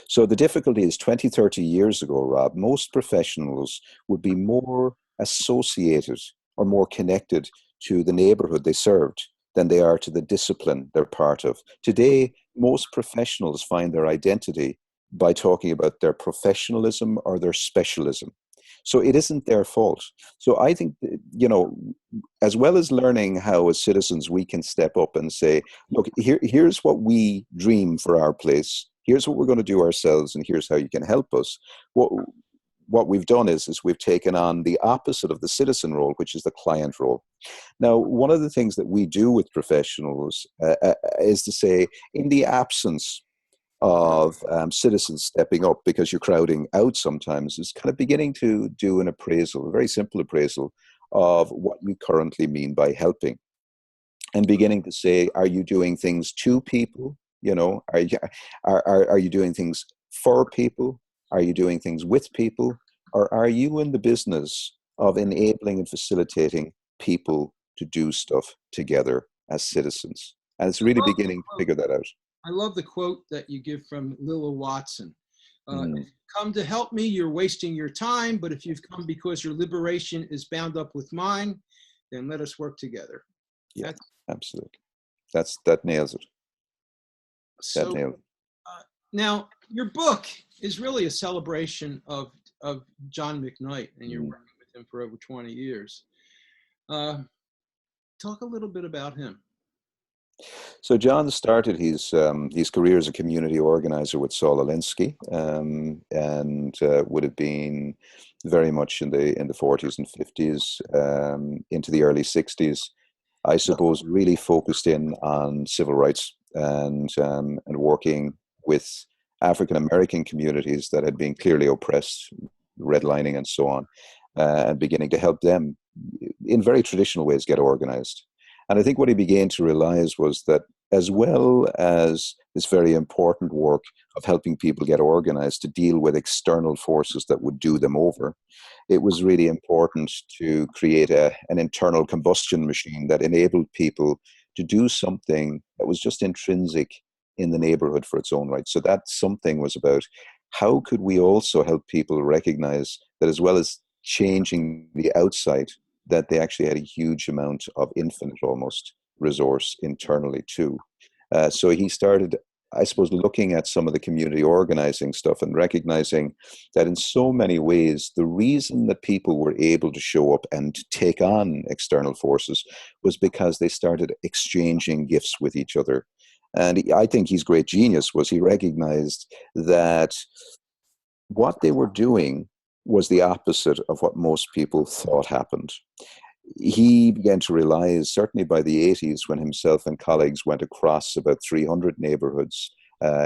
So the difficulty is 20, 30 years ago, Rob, most professionals would be more associated or more connected to the neighborhood they served than they are to the discipline they're part of. Today, most professionals find their identity by talking about their professionalism or their specialism. So it isn't their fault. So I think, as well as learning how as citizens we can step up and say, look, here's what we dream for our place. Here's what we're going to do ourselves, and here's how you can help us. What we've done is we've taken on the opposite of the citizen role, which is the client role. Now, one of the things that we do with professionals is to say, in the absence of citizens stepping up, because you're crowding out sometimes, is kind of beginning to do an appraisal, a very simple appraisal of what you currently mean by helping, and beginning to say, are you doing things to people? Are you doing things for people? Are you doing things with people? Or are you in the business of enabling and facilitating people to do stuff together as citizens? And it's really beginning to figure that out. I love the quote that you give from Lilla Watson. If you Mm. come to help me, you're wasting your time. But if you've come because your liberation is bound up with mine, then let us work together. Yeah, That's absolutely. That nails it. That so. nails it. Now, your book is really a celebration of John McKnight, and you're Mm. working with him for over 20 years. Talk a little bit about him. So John started his career as a community organizer with Saul Alinsky, and would have been very much in the 40s and 50s, into the early 60s. I suppose really focused in on civil rights and working with African American communities that had been clearly oppressed, redlining and so on, and beginning to help them in very traditional ways get organized. And I think what he began to realize was that, as well as this very important work of helping people get organized to deal with external forces that would do them over, it was really important to create an internal combustion machine that enabled people to do something that was just intrinsic in the neighborhood for its own right. So that something was about, how could we also help people recognize that, as well as changing the outside, that they actually had a huge amount of infinite almost resource internally too. So he started, I suppose, looking at some of the community organizing stuff and recognizing that in so many ways, the reason that people were able to show up and take on external forces was because they started exchanging gifts with each other. And I think his great genius was he recognized that what they were doing was the opposite of what most people thought happened. He began to realize, certainly by the 80s, when himself and colleagues went across about 300 neighborhoods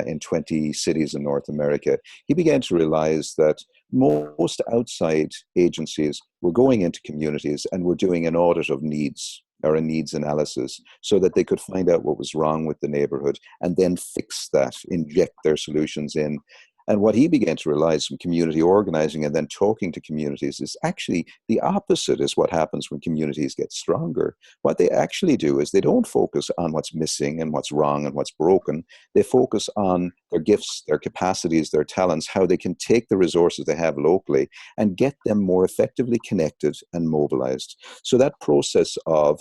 in 20 cities in North America, he began to realize that most outside agencies were going into communities and were doing an audit of needs, or a needs analysis, so that they could find out what was wrong with the neighborhood and then fix that, inject their solutions in. And what he began to realize from community organizing and then talking to communities is actually the opposite is what happens when communities get stronger. What they actually do is they don't focus on what's missing and what's wrong and what's broken. They focus on their gifts, their capacities, their talents, how they can take the resources they have locally and get them more effectively connected and mobilized. So that process of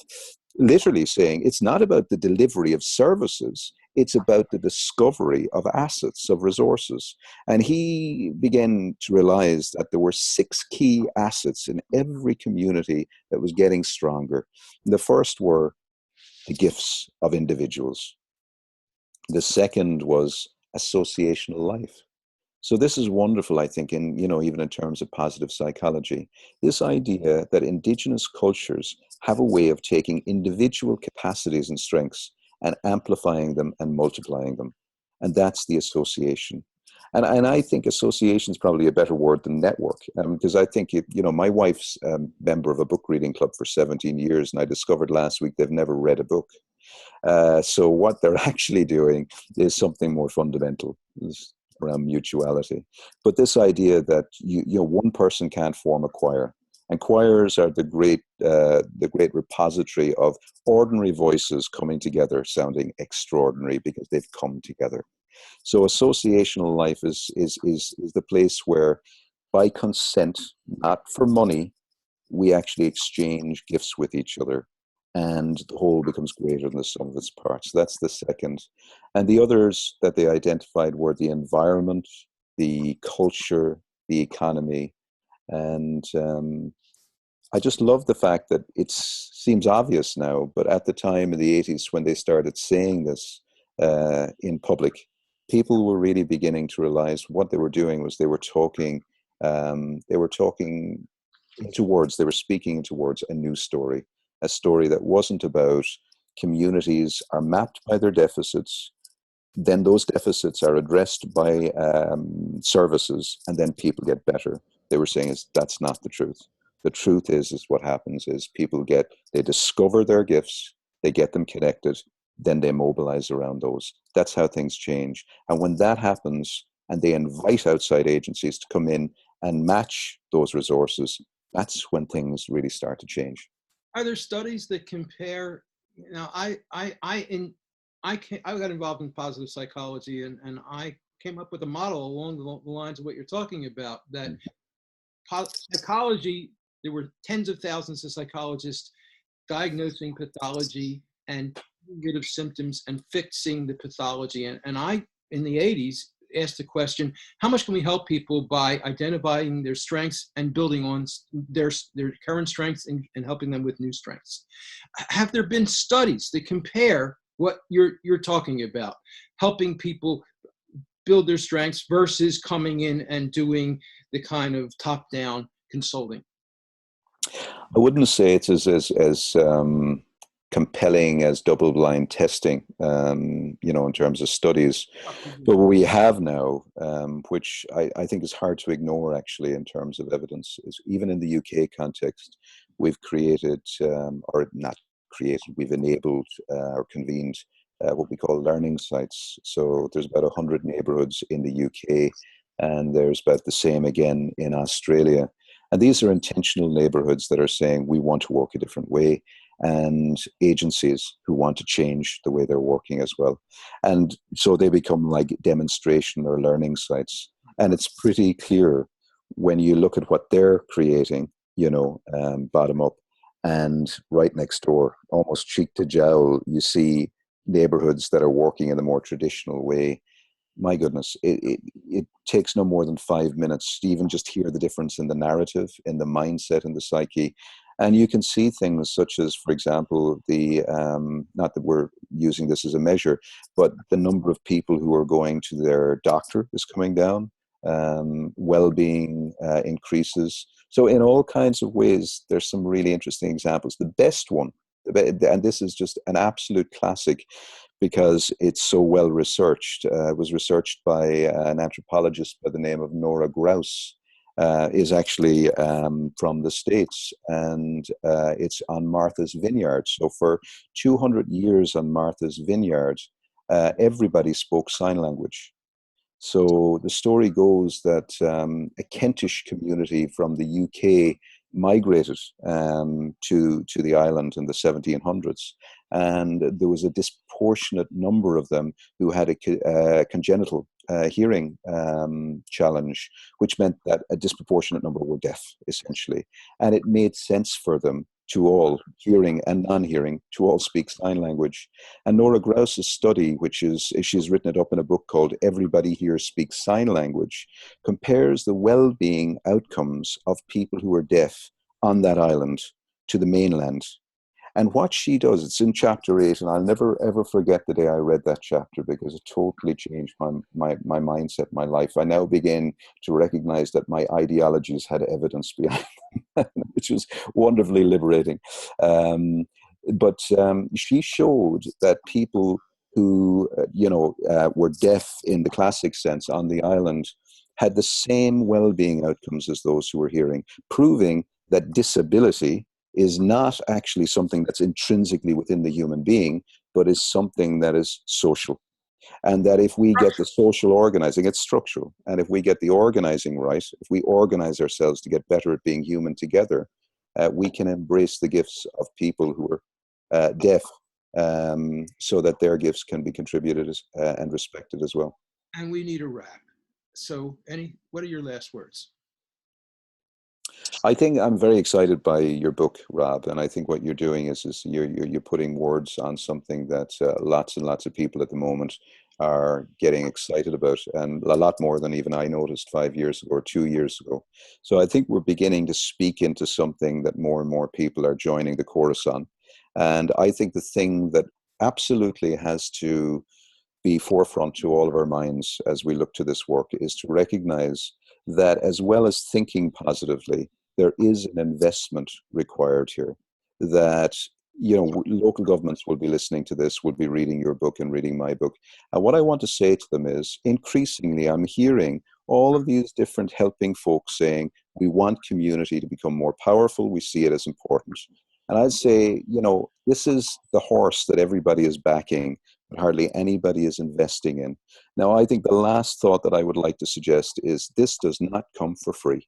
literally saying it's not about the delivery of services, it's about the discovery of assets, of resources. And he began to realize that there were 6 key assets in every community that was getting stronger. The first were the gifts of individuals. The second was associational life. So this is wonderful, I think, in, even in terms of positive psychology. This idea that indigenous cultures have a way of taking individual capacities and strengths and amplifying them and multiplying them. And that's the association. And I think association is probably a better word than network, because I think, my wife's member of a book reading club for 17 years, and I discovered last week they've never read a book. So what they're actually doing is something more fundamental around mutuality. But this idea that one person can't form a choir, and choirs are the great repository of ordinary voices coming together, sounding extraordinary because they've come together. So associational life is the place where, by consent, not for money, we actually exchange gifts with each other. and the whole becomes greater than the sum of its parts. That's the second. And the others that they identified were the environment, the culture, the economy. And I just love the fact that it seems obvious now, but at the time in the 80s when they started saying this in public, people were really beginning to realize what they were doing was they were talking into words, they were speaking towards a new story, a story that wasn't about communities are mapped by their deficits, then those deficits are addressed by services, and then people get better. They were saying that's not the truth. The truth is what happens is they discover their gifts, they get them connected, then they mobilize around those. That's how things change. And when that happens, and they invite outside agencies to come in and match those resources, that's when things really start to change. Are there studies that compare? Now, I got involved in positive psychology, and I came up with a model along the lines of what you're talking about. That psychology, there were tens of thousands of psychologists diagnosing pathology and getting rid of symptoms and fixing the pathology. And I, in the 80s, asked the question, how much can we help people by identifying their strengths and building on their current strengths and helping them with new strengths? Have there been studies that compare what you're talking about, helping people build their strengths versus coming in and doing the kind of top-down consulting? I wouldn't say it's as compelling as double-blind testing, in terms of studies. But what we have now, which I think is hard to ignore actually in terms of evidence, is even in the UK context, we've created, or not created, we've enabled or convened what we call learning sites. So there's about 100 neighbourhoods in the UK, and there's about the same again in Australia. And these are intentional neighbourhoods that are saying we want to work a different way, and agencies who want to change the way they're working as well. And so they become like demonstration or learning sites. And it's pretty clear when you look at what they're creating, bottom up, and right next door, almost cheek to jowl, you see neighborhoods that are working in a more traditional way. My goodness, it takes no more than 5 minutes to even just hear the difference in the narrative, in the mindset, in the psyche. And you can see things such as, for example, not that we're using this as a measure, but the number of people who are going to their doctor is coming down. Well-being increases. So in all kinds of ways, there's some really interesting examples. The best one, and this is just an absolute classic because it's so well researched, was researched by an anthropologist by the name of Nora Grouse, is actually from the States, and it's on Martha's Vineyard. So for 200 years on Martha's Vineyard, everybody spoke sign language. So the story goes that a Kentish community from the UK migrated to the island in the 1700s, and there was a disproportionate number of them who had a congenital hearing challenge, which meant that a disproportionate number were deaf, essentially. And it made sense for them to all, hearing and non-hearing, to all speak sign language. And Nora Grouse's study, she's written it up in a book called Everybody Here Speaks Sign Language, compares the well-being outcomes of people who are deaf on that island to the mainland. And what she does, it's in chapter 8, and I'll never ever forget the day I read that chapter because it totally changed my mindset, my life. I now begin to recognize that my ideologies had evidence behind them, which was wonderfully liberating. But she showed that people who, were deaf in the classic sense on the island had the same well-being outcomes as those who were hearing, proving that disability is not actually something that's intrinsically within the human being, but is something that is social. And that if we get the social organizing, it's structural. And if we get the organizing right, if we organize ourselves to get better at being human together, we can embrace the gifts of people who are deaf, so that their gifts can be contributed and respected as well. And we need a wrap. So what are your last words? I think I'm very excited by your book, Rob, and I think what you're doing is you're putting words on something that lots and lots of people at the moment are getting excited about, and a lot more than even I noticed 5 years ago or 2 years ago. So I think we're beginning to speak into something that more and more people are joining the chorus on, and I think the thing that absolutely has to be forefront to all of our minds as we look to this work is to recognize that as well as thinking positively, there is an investment required here. That, you know, local governments will be listening to this, will be reading your book and reading my book. And what I want to say to them is, increasingly, I'm hearing all of these different helping folks saying, we want community to become more powerful, we see it as important. And I'd say, you know, this is the horse that everybody is backing, but hardly anybody is investing in. Now, I think the last thought that I would like to suggest is this does not come for free.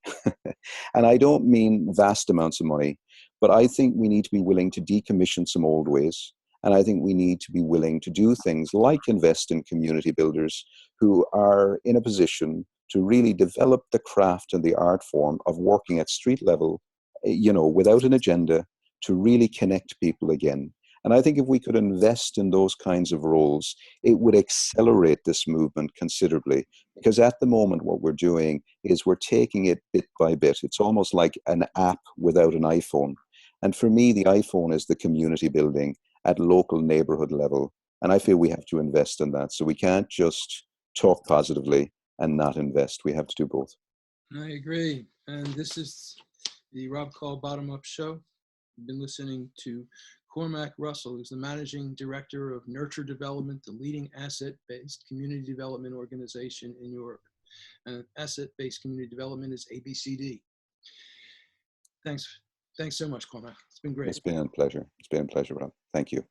And I don't mean vast amounts of money, but I think we need to be willing to decommission some old ways. And I think we need to be willing to do things like invest in community builders who are in a position to really develop the craft and the art form of working at street level, you know, without an agenda, to really connect people again. And I think if we could invest in those kinds of roles, it would accelerate this movement considerably. Because at the moment, what we're doing is we're taking it bit by bit. It's almost like an app without an iPhone. And for me, the iPhone is the community building at local neighborhood level. And I feel we have to invest in that. So we can't just talk positively and not invest. We have to do both. I agree. And this is the Rob Call Bottom Up Show. You've been listening to Cormac Russell, who's the Managing Director of Nurture Development, the leading asset-based community development organization in Europe. And asset-based community development is ABCD. Thanks so much, Cormac. It's been great. It's been a pleasure. It's been a pleasure, Rob. Thank you.